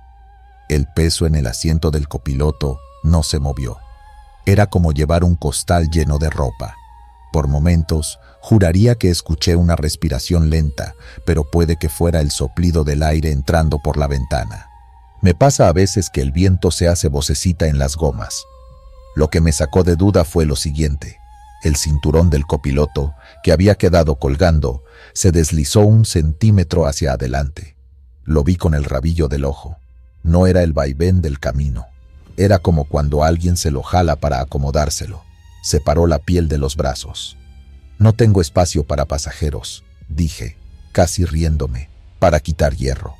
El peso en el asiento del copiloto no se movió. Era como llevar un costal lleno de ropa. Por momentos, juraría que escuché una respiración lenta, pero puede que fuera el soplido del aire entrando por la ventana. Me pasa a veces que el viento se hace vocecita en las gomas. Lo que me sacó de duda fue lo siguiente. El cinturón del copiloto, que había quedado colgando, se deslizó 1 centímetro hacia adelante. Lo vi con el rabillo del ojo. No era el vaivén del camino. Era como cuando alguien se lo jala para acomodárselo. Separó la piel de los brazos. No tengo espacio para pasajeros, dije, casi riéndome, para quitar hierro.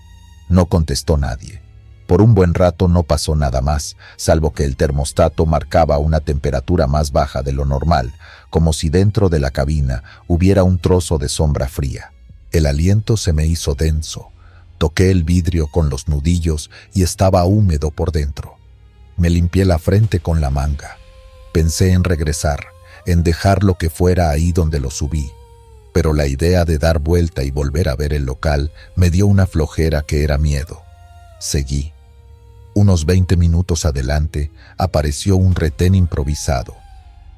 No contestó nadie. Por un buen rato no pasó nada más, salvo que el termostato marcaba una temperatura más baja de lo normal, como si dentro de la cabina hubiera un trozo de sombra fría. El aliento se me hizo denso. Toqué el vidrio con los nudillos y estaba húmedo por dentro. Me limpié la frente con la manga. Pensé en regresar, en dejar lo que fuera ahí donde lo subí, pero la idea de dar vuelta y volver a ver el local me dio una flojera que era miedo. Seguí. Unos 20 minutos adelante apareció un retén improvisado.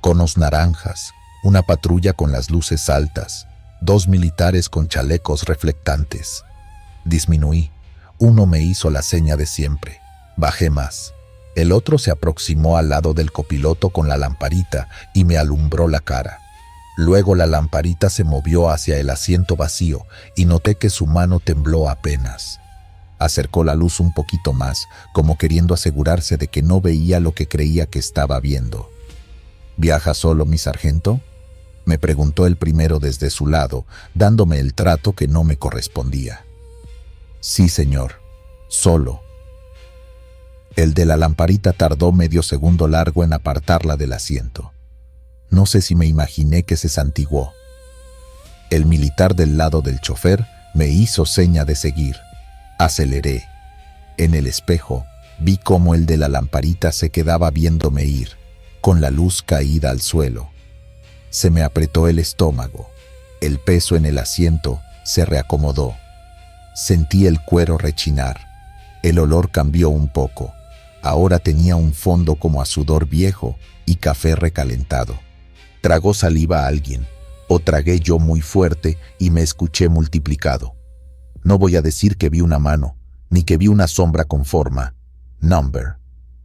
Conos naranjas, una patrulla con las luces altas, 2 militares con chalecos reflectantes. Disminuí. Uno me hizo la seña de siempre. Bajé más. El otro se aproximó al lado del copiloto con la lamparita y me alumbró la cara. Luego la lamparita se movió hacia el asiento vacío y noté que su mano tembló apenas. Acercó la luz un poquito más, como queriendo asegurarse de que no veía lo que creía que estaba viendo. ¿Viaja solo, mi sargento?, me preguntó el primero desde su lado, dándome el trato que no me correspondía. Sí, señor, solo. El de la lamparita tardó medio segundo largo en apartarla del asiento. No sé si me imaginé que se santiguó. El militar del lado del chofer me hizo seña de seguir. Aceleré. En el espejo vi cómo el de la lamparita se quedaba viéndome ir, con la luz caída al suelo. Se me apretó el estómago. El peso en el asiento se reacomodó. Sentí el cuero rechinar. El olor cambió un poco. Ahora tenía un fondo como a sudor viejo y café recalentado. ¿Tragó saliva a alguien? ¿O tragué yo muy fuerte y me escuché multiplicado? No voy a decir que vi una mano, ni que vi una sombra con forma. Number.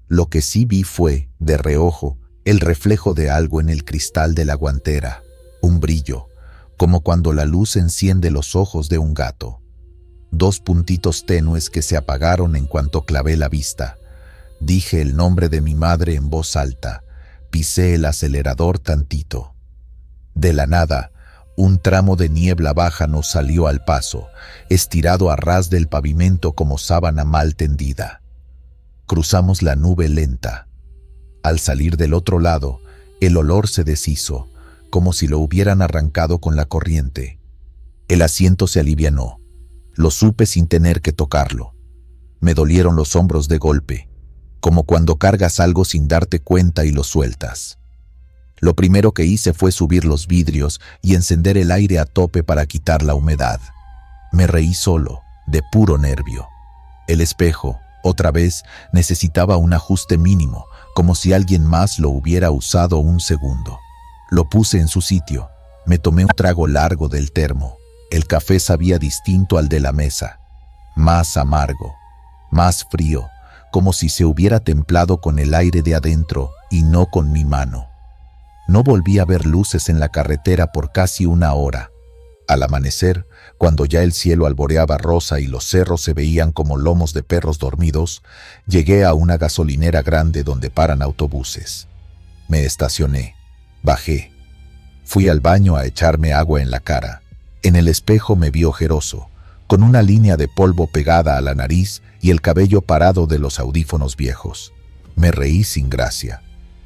Lo que sí vi fue, de reojo, el reflejo de algo en el cristal de la guantera, un brillo, como cuando la luz enciende los ojos de un gato. Dos puntitos tenues que se apagaron en cuanto clavé la vista. Dije el nombre de mi madre en voz alta. Pisé el acelerador tantito. De la nada, un tramo de niebla baja nos salió al paso, estirado a ras del pavimento como sábana mal tendida. Cruzamos la nube lenta. Al salir del otro lado, el olor se deshizo, como si lo hubieran arrancado con la corriente. El asiento se alivianó. Lo supe sin tener que tocarlo. Me dolieron los hombros de golpe, como cuando cargas algo sin darte cuenta y lo sueltas. Lo primero que hice fue subir los vidrios y encender el aire a tope para quitar la humedad. Me reí solo, de puro nervio. El espejo, otra vez, necesitaba un ajuste mínimo, como si alguien más lo hubiera usado un segundo. Lo puse en su sitio. Me tomé un trago largo del termo. El café sabía distinto al de la mesa. Más amargo, más frío, como si se hubiera templado con el aire de adentro y no con mi mano. No volví a ver luces en la carretera por casi una hora. Al amanecer, cuando ya el cielo alboreaba rosa y los cerros se veían como lomos de perros dormidos, llegué a una gasolinera grande donde paran autobuses. Me estacioné, bajé. Fui al baño a echarme agua en la cara. En el espejo me vi ojeroso, con una línea de polvo pegada a la nariz y el cabello parado de los audífonos viejos. Me reí sin gracia.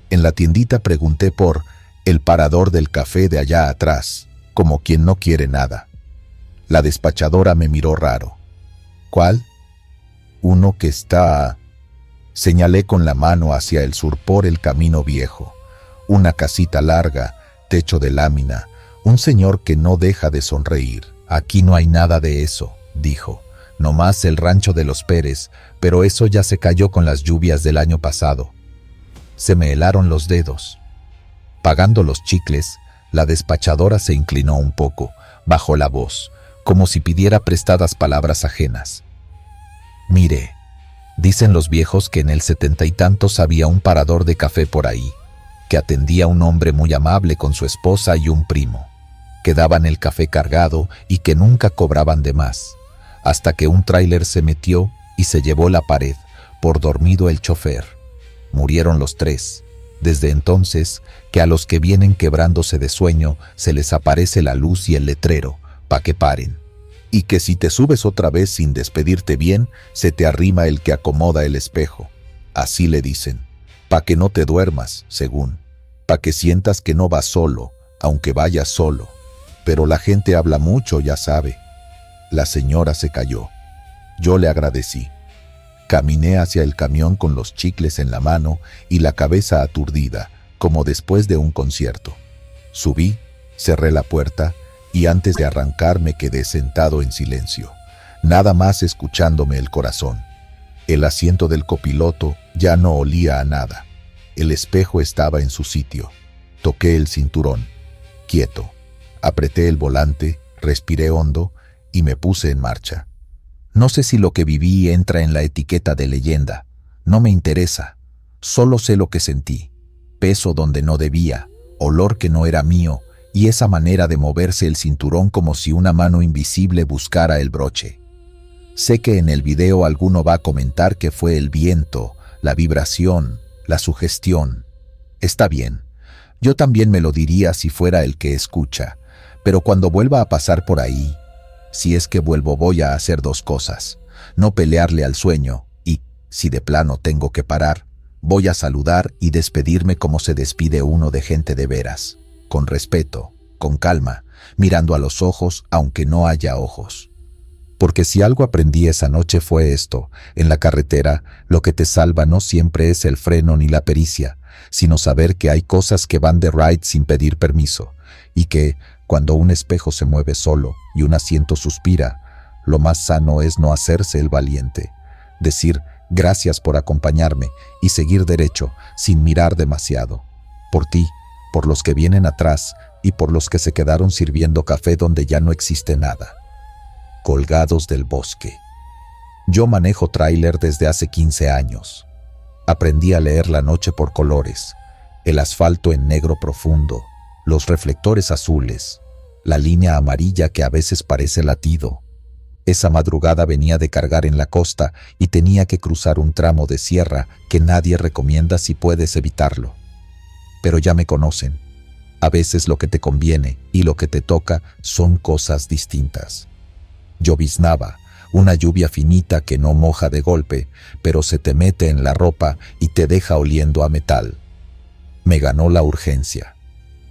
En la tiendita pregunté por el parador del café de allá atrás, como quien no quiere nada. La despachadora me miró raro. ¿Cuál? Uno que está... Señalé con la mano hacia el sur por el camino viejo. Una casita larga, techo de lámina, un señor que no deja de sonreír. Aquí no hay nada de eso, dijo. Nomás el rancho de los Pérez, pero eso ya se cayó con las lluvias del año pasado. Se me helaron los dedos. Pagando los chicles, la despachadora se inclinó un poco, bajó la voz, como si pidiera prestadas palabras ajenas. Mire, dicen los viejos que en el 70 y tantos había un parador de café por ahí, que atendía a un hombre muy amable con su esposa y un primo, que daban el café cargado y que nunca cobraban de más, hasta que un tráiler se metió y se llevó la pared, por dormido el chofer. Murieron los tres. Desde entonces, que a los que vienen quebrándose de sueño se les aparece la luz y el letrero, pa' que paren. Y que si te subes otra vez sin despedirte bien, se te arrima el que acomoda el espejo. Así le dicen. Pa' que no te duermas, según. Pa' que sientas que no vas solo, aunque vayas solo. Pero la gente habla mucho, ya sabe. La señora se calló. Yo le agradecí. Caminé hacia el camión con los chicles en la mano y la cabeza aturdida, como después de un concierto. Subí, cerré la puerta y antes de arrancar me quedé sentado en silencio, nada más escuchándome el corazón. El asiento del copiloto ya no olía a nada. El espejo estaba en su sitio. Toqué el cinturón. Quieto. Apreté el volante, respiré hondo y me puse en marcha. No sé si lo que viví entra en la etiqueta de leyenda. No me interesa. Solo sé lo que sentí. Peso donde no debía, olor que no era mío, y esa manera de moverse el cinturón como si una mano invisible buscara el broche. Sé que en el video alguno va a comentar que fue el viento, la vibración, la sugestión. Está bien. Yo también me lo diría si fuera el que escucha, pero cuando vuelva a pasar por ahí, si es que vuelvo, voy a hacer dos cosas. No pelearle al sueño y, si de plano tengo que parar, voy a saludar y despedirme como se despide uno de gente de veras. Con respeto, con calma, mirando a los ojos aunque no haya ojos. Porque si algo aprendí esa noche fue esto: en la carretera, lo que te salva no siempre es el freno ni la pericia, sino saber que hay cosas que van de ride sin pedir permiso, y que, cuando un espejo se mueve solo y un asiento suspira, lo más sano es no hacerse el valiente, decir gracias por acompañarme y seguir derecho sin mirar demasiado. Por ti, por los que vienen atrás y por los que se quedaron sirviendo café donde ya no existe nada. Colgados del bosque. Yo manejo tráiler desde hace 15 años. Aprendí a leer la noche por colores, el asfalto en negro profundo, los reflectores azules, la línea amarilla que a veces parece latido. Esa madrugada venía de cargar en la costa y tenía que cruzar un tramo de sierra que nadie recomienda si puedes evitarlo. Pero ya me conocen. A veces lo que te conviene y lo que te toca son cosas distintas. Lloviznaba, una lluvia finita que no moja de golpe, pero se te mete en la ropa y te deja oliendo a metal. Me ganó la urgencia.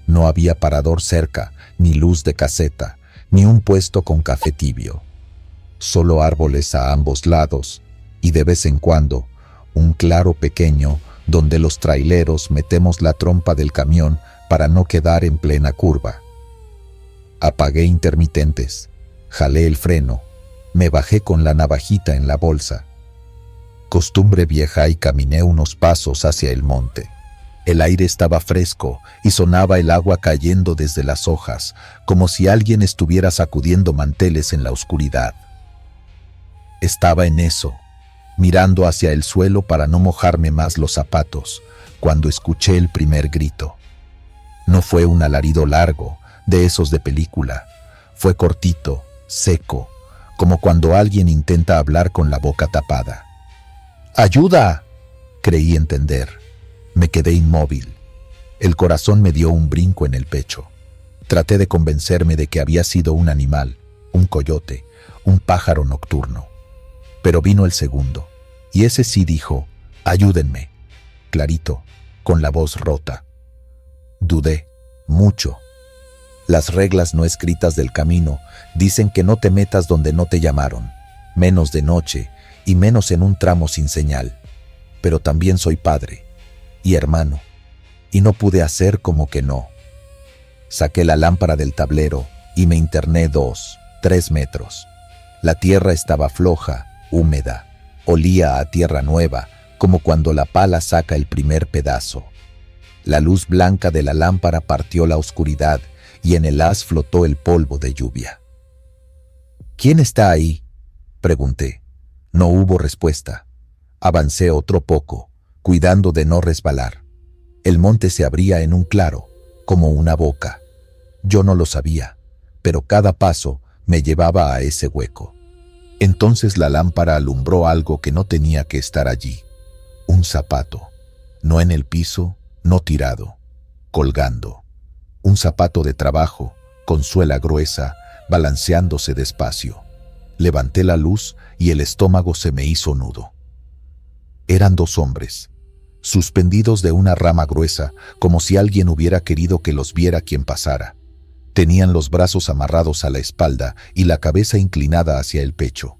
No había parador cerca, ni luz de caseta, ni un puesto con café tibio. Solo árboles a ambos lados y de vez en cuando un claro pequeño donde los traileros metemos la trompa del camión para no quedar en plena curva. Apagué intermitentes, jalé el freno, me bajé con la navajita en la bolsa. Costumbre vieja y caminé unos pasos hacia el monte. El aire estaba fresco y sonaba el agua cayendo desde las hojas, como si alguien estuviera sacudiendo manteles en la oscuridad. Estaba en eso, mirando hacia el suelo para no mojarme más los zapatos, cuando escuché el primer grito. No fue un alarido largo, de esos de película. Fue cortito, seco, como cuando alguien intenta hablar con la boca tapada. ¡Ayuda!, creí entender. Me quedé inmóvil. El corazón me dio un brinco en el pecho. Traté de convencerme de que había sido un animal, un coyote, un pájaro nocturno. Pero vino el segundo, y ese sí dijo, «Ayúdenme», clarito, con la voz rota. Dudé, mucho. Las reglas no escritas del camino dicen que no te metas donde no te llamaron, menos de noche y menos en un tramo sin señal. Pero también soy padre y hermano, y no pude hacer como que no. Saqué la lámpara del tablero y me interné 2, 3 metros. La tierra estaba floja, húmeda, olía a tierra nueva, como cuando la pala saca el primer pedazo. La luz blanca de la lámpara partió la oscuridad y en el haz flotó el polvo de lluvia. «¿Quién está ahí?», pregunté. No hubo respuesta. Avancé otro poco, cuidando de no resbalar. El monte se abría en un claro, como una boca. Yo no lo sabía, pero cada paso me llevaba a ese hueco. Entonces la lámpara alumbró algo que no tenía que estar allí. Un zapato, no en el piso, no tirado, colgando. Un zapato de trabajo, con suela gruesa, balanceándose despacio. Levanté la luz y el estómago se me hizo nudo. Eran 2 hombres, suspendidos de una rama gruesa, como si alguien hubiera querido que los viera quien pasara. Tenían los brazos amarrados a la espalda y la cabeza inclinada hacia el pecho.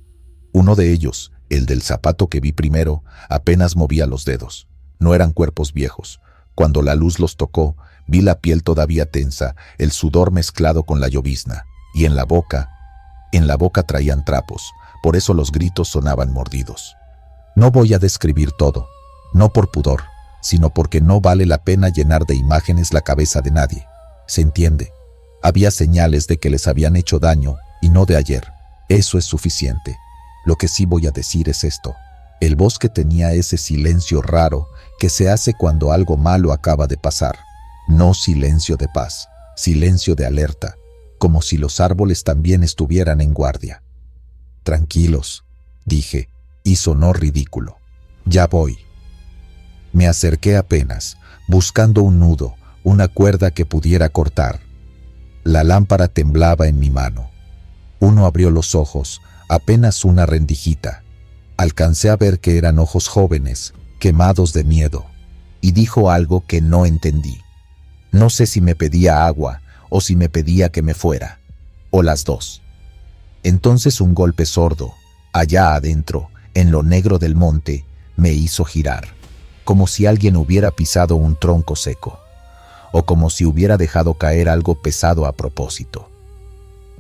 Uno de ellos, el del zapato que vi primero, apenas movía los dedos. No eran cuerpos viejos. Cuando la luz los tocó, vi la piel todavía tensa, el sudor mezclado con la llovizna, y en la boca traían trapos, por eso los gritos sonaban mordidos. No voy a describir todo, no por pudor, sino porque no vale la pena llenar de imágenes la cabeza de nadie. ¿Se entiende? Había señales de que les habían hecho daño, y no de ayer. Eso es suficiente. Lo que sí voy a decir es esto. El bosque tenía ese silencio raro que se hace cuando algo malo acaba de pasar. No silencio de paz, silencio de alerta, como si los árboles también estuvieran en guardia. «Tranquilos», dije, y sonó ridículo. «Ya voy». Me acerqué apenas, buscando un nudo, una cuerda que pudiera cortar. La lámpara temblaba en mi mano. Uno abrió los ojos, apenas una rendijita. Alcancé a ver que eran ojos jóvenes, quemados de miedo, y dijo algo que no entendí. No sé si me pedía agua o si me pedía que me fuera, o las dos. Entonces un golpe sordo, allá adentro, en lo negro del monte, me hizo girar, como si alguien hubiera pisado un tronco seco, o como si hubiera dejado caer algo pesado a propósito.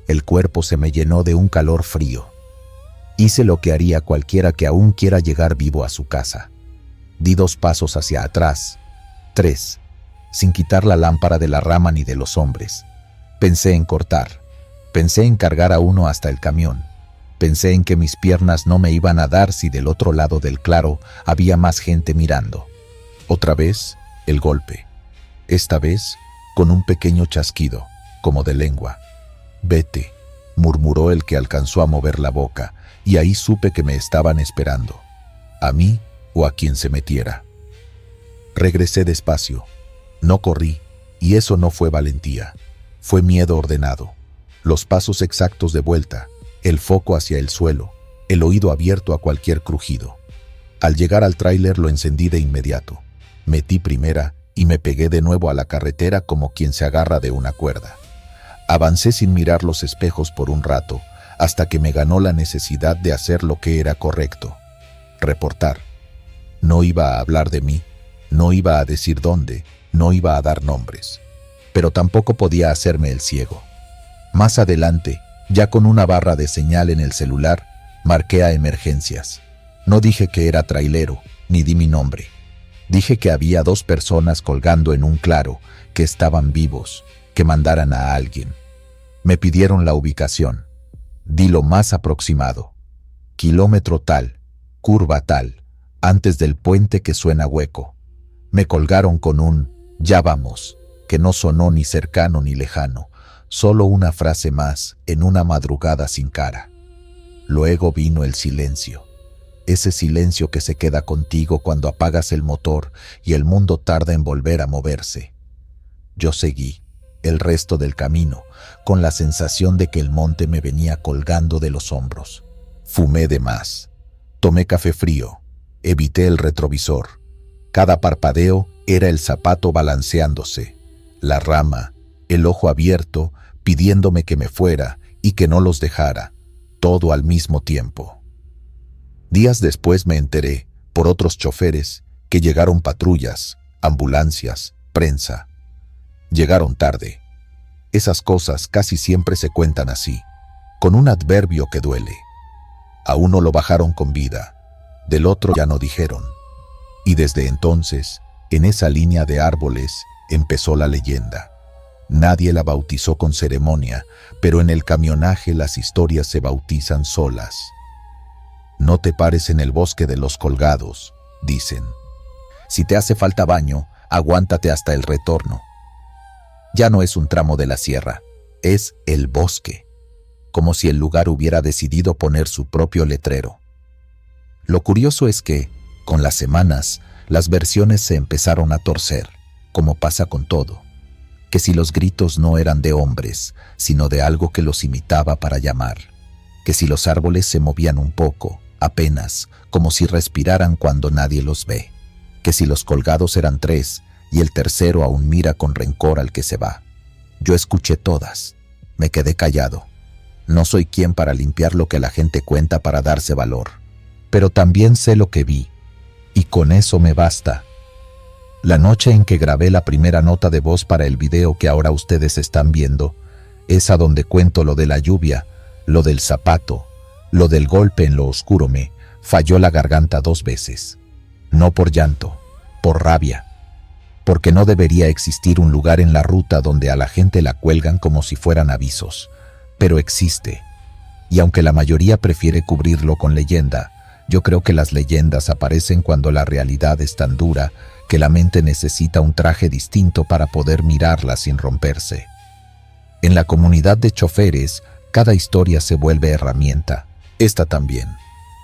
El cuerpo se me llenó de un calor frío. Hice lo que haría cualquiera que aún quiera llegar vivo a su casa. Di 2 pasos hacia atrás, 3, sin quitar la lámpara de la rama ni de los hombres. Pensé en cortar, pensé en cargar a uno hasta el camión, Pensé en que mis piernas no me iban a dar si del otro lado del claro había más gente mirando. Otra vez, el golpe. Esta vez, con un pequeño chasquido, como de lengua. «Vete», murmuró el que alcanzó a mover la boca, y ahí supe que me estaban esperando. A mí o a quien se metiera. Regresé despacio. No corrí, y eso no fue valentía. Fue miedo ordenado. Los pasos exactos de vuelta, el foco hacia el suelo, el oído abierto a cualquier crujido. Al llegar al tráiler lo encendí de inmediato. Metí primera y me pegué de nuevo a la carretera como quien se agarra de una cuerda. Avancé sin mirar los espejos por un rato, hasta que me ganó la necesidad de hacer lo que era correcto. Reportar. No iba a hablar de mí, no iba a decir dónde, no iba a dar nombres. Pero tampoco podía hacerme el ciego. Más adelante, ya con una barra de señal en el celular, marqué a emergencias. No dije que era trailero, ni di mi nombre. Dije que había 2 personas colgando en un claro, que estaban vivos, que mandaran a alguien. Me pidieron la ubicación. Di lo más aproximado. Kilómetro tal, curva tal, antes del puente que suena hueco. Me colgaron con un «ya vamos», que no sonó ni cercano ni lejano, solo una frase más en una madrugada sin cara. Luego vino el silencio. Ese silencio que se queda contigo cuando apagas el motor y el mundo tarda en volver a moverse. Yo seguí el resto del camino, con la sensación de que el monte me venía colgando de los hombros. Fumé de más. Tomé café frío. Evité el retrovisor. Cada parpadeo era el zapato balanceándose, la rama, el ojo abierto, pidiéndome que me fuera y que no los dejara, todo al mismo tiempo. Días después me enteré, por otros choferes, que llegaron patrullas, ambulancias, prensa. Llegaron tarde. Esas cosas casi siempre se cuentan así, con un adverbio que duele. A uno lo bajaron con vida, del otro ya no dijeron. Y desde entonces, en esa línea de árboles, empezó la leyenda. Nadie la bautizó con ceremonia, pero en el camionaje las historias se bautizan solas. No te pares en el bosque de los colgados, dicen. Si te hace falta baño, aguántate hasta el retorno. Ya no es un tramo de la sierra, es el bosque, como si el lugar hubiera decidido poner su propio letrero. Lo curioso es que, con las semanas, las versiones se empezaron a torcer, como pasa con todo. Que si los gritos no eran de hombres, sino de algo que los imitaba para llamar. Que si los árboles se movían un poco, apenas, como si respiraran cuando nadie los ve. Que si los colgados eran 3 y el tercero aún mira con rencor al que se va. Yo escuché todas. Me quedé callado. No soy quien para limpiar lo que la gente cuenta para darse valor. Pero también sé lo que vi. Y con eso me basta. La noche en que grabé la primera nota de voz para el video que ahora ustedes están viendo, esa donde cuento lo de la lluvia, lo del zapato, lo del golpe en lo oscuro, me falló la garganta 2 veces. No por llanto, por rabia. Porque no debería existir un lugar en la ruta donde a la gente la cuelgan como si fueran avisos. Pero existe. Y aunque la mayoría prefiere cubrirlo con leyenda, yo creo que las leyendas aparecen cuando la realidad es tan dura que la mente necesita un traje distinto para poder mirarla sin romperse. En la comunidad de choferes, cada historia se vuelve herramienta. Esta también.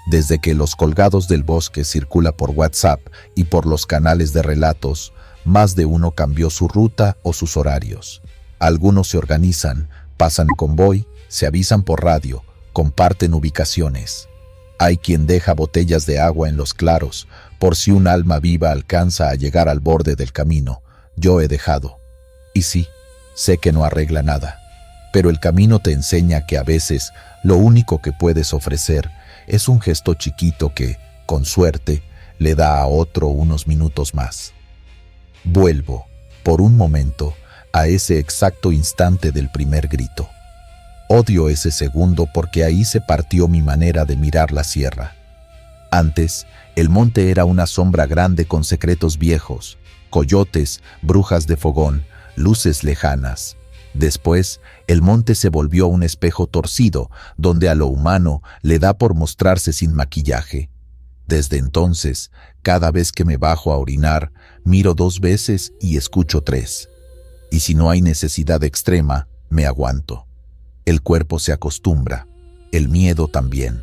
Desde que Los Colgados del Bosque circula por WhatsApp y por los canales de relatos, más de uno cambió su ruta o sus horarios. Algunos se organizan, pasan convoy, se avisan por radio, comparten ubicaciones. Hay quien deja botellas de agua en los claros, por si un alma viva alcanza a llegar al borde del camino. Yo he dejado. Y sí, sé que no arregla nada, pero el camino te enseña que a veces lo único que puedes ofrecer es un gesto chiquito que, con suerte, le da a otro unos minutos más. Vuelvo, por un momento, a ese exacto instante del primer grito. Odio ese segundo porque ahí se partió mi manera de mirar la sierra. Antes, el monte era una sombra grande con secretos viejos, coyotes, brujas de fogón, luces lejanas. Después, el monte se volvió un espejo torcido, donde a lo humano le da por mostrarse sin maquillaje. Desde entonces, cada vez que me bajo a orinar, miro 2 veces y escucho 3. Y si no hay necesidad extrema, me aguanto. El cuerpo se acostumbra, el miedo también.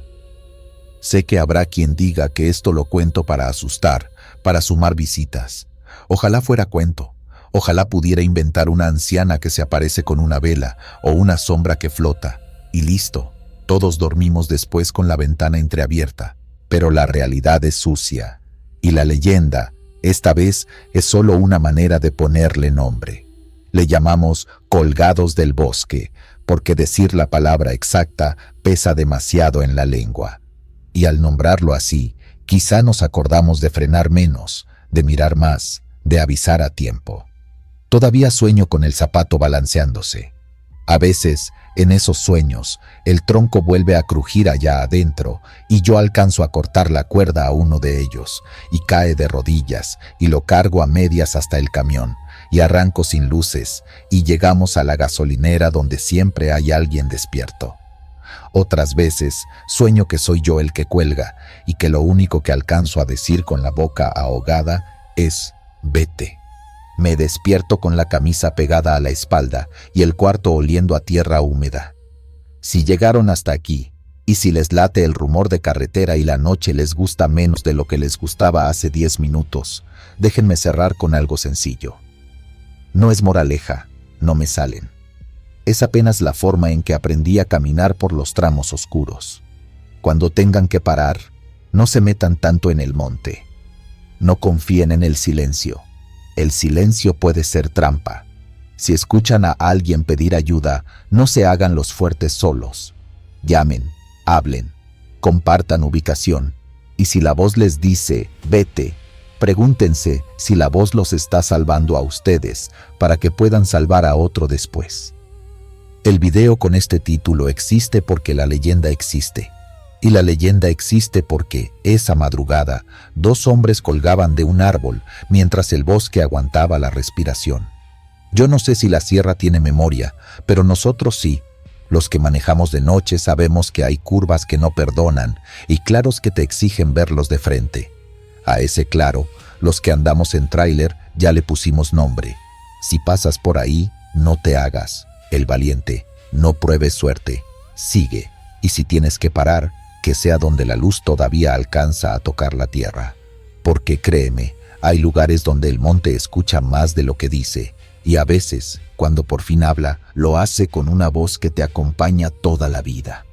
Sé que habrá quien diga que esto lo cuento para asustar, para sumar visitas. Ojalá fuera cuento. Ojalá pudiera inventar una anciana que se aparece con una vela o una sombra que flota. Y listo, todos dormimos después con la ventana entreabierta. Pero la realidad es sucia. Y la leyenda, esta vez, es solo una manera de ponerle nombre. Le llamamos colgados del bosque, porque decir la palabra exacta pesa demasiado en la lengua. Y al nombrarlo así, quizá nos acordamos de frenar menos, de mirar más, de avisar a tiempo. Todavía sueño con el zapato balanceándose. A veces, en esos sueños, el tronco vuelve a crujir allá adentro y yo alcanzo a cortar la cuerda a uno de ellos y cae de rodillas y lo cargo a medias hasta el camión y arranco sin luces y llegamos a la gasolinera donde siempre hay alguien despierto. Otras veces sueño que soy yo el que cuelga y que lo único que alcanzo a decir con la boca ahogada es «vete». Me despierto con la camisa pegada a la espalda y el cuarto oliendo a tierra húmeda. Si llegaron hasta aquí, y si les late el rumor de carretera y la noche les gusta menos de lo que les gustaba hace 10 minutos, déjenme cerrar con algo sencillo. No es moraleja, no me salen. Es apenas la forma en que aprendí a caminar por los tramos oscuros. Cuando tengan que parar, no se metan tanto en el monte. No confíen en el silencio. El silencio puede ser trampa. Si escuchan a alguien pedir ayuda, no se hagan los fuertes solos. Llamen, hablen, compartan ubicación. Y si la voz les dice, vete, pregúntense si la voz los está salvando a ustedes para que puedan salvar a otro después. El video con este título existe porque la leyenda existe. Y la leyenda existe porque, esa madrugada, 2 hombres colgaban de un árbol mientras el bosque aguantaba la respiración. Yo no sé si la sierra tiene memoria, pero nosotros sí. Los que manejamos de noche sabemos que hay curvas que no perdonan y claros que te exigen verlos de frente. A ese claro, los que andamos en tráiler ya le pusimos nombre. Si pasas por ahí, no te hagas el valiente, no pruebes suerte, sigue. Y si tienes que parar, que sea donde la luz todavía alcanza a tocar la tierra. Porque créeme, hay lugares donde el monte escucha más de lo que dice, y a veces, cuando por fin habla, lo hace con una voz que te acompaña toda la vida.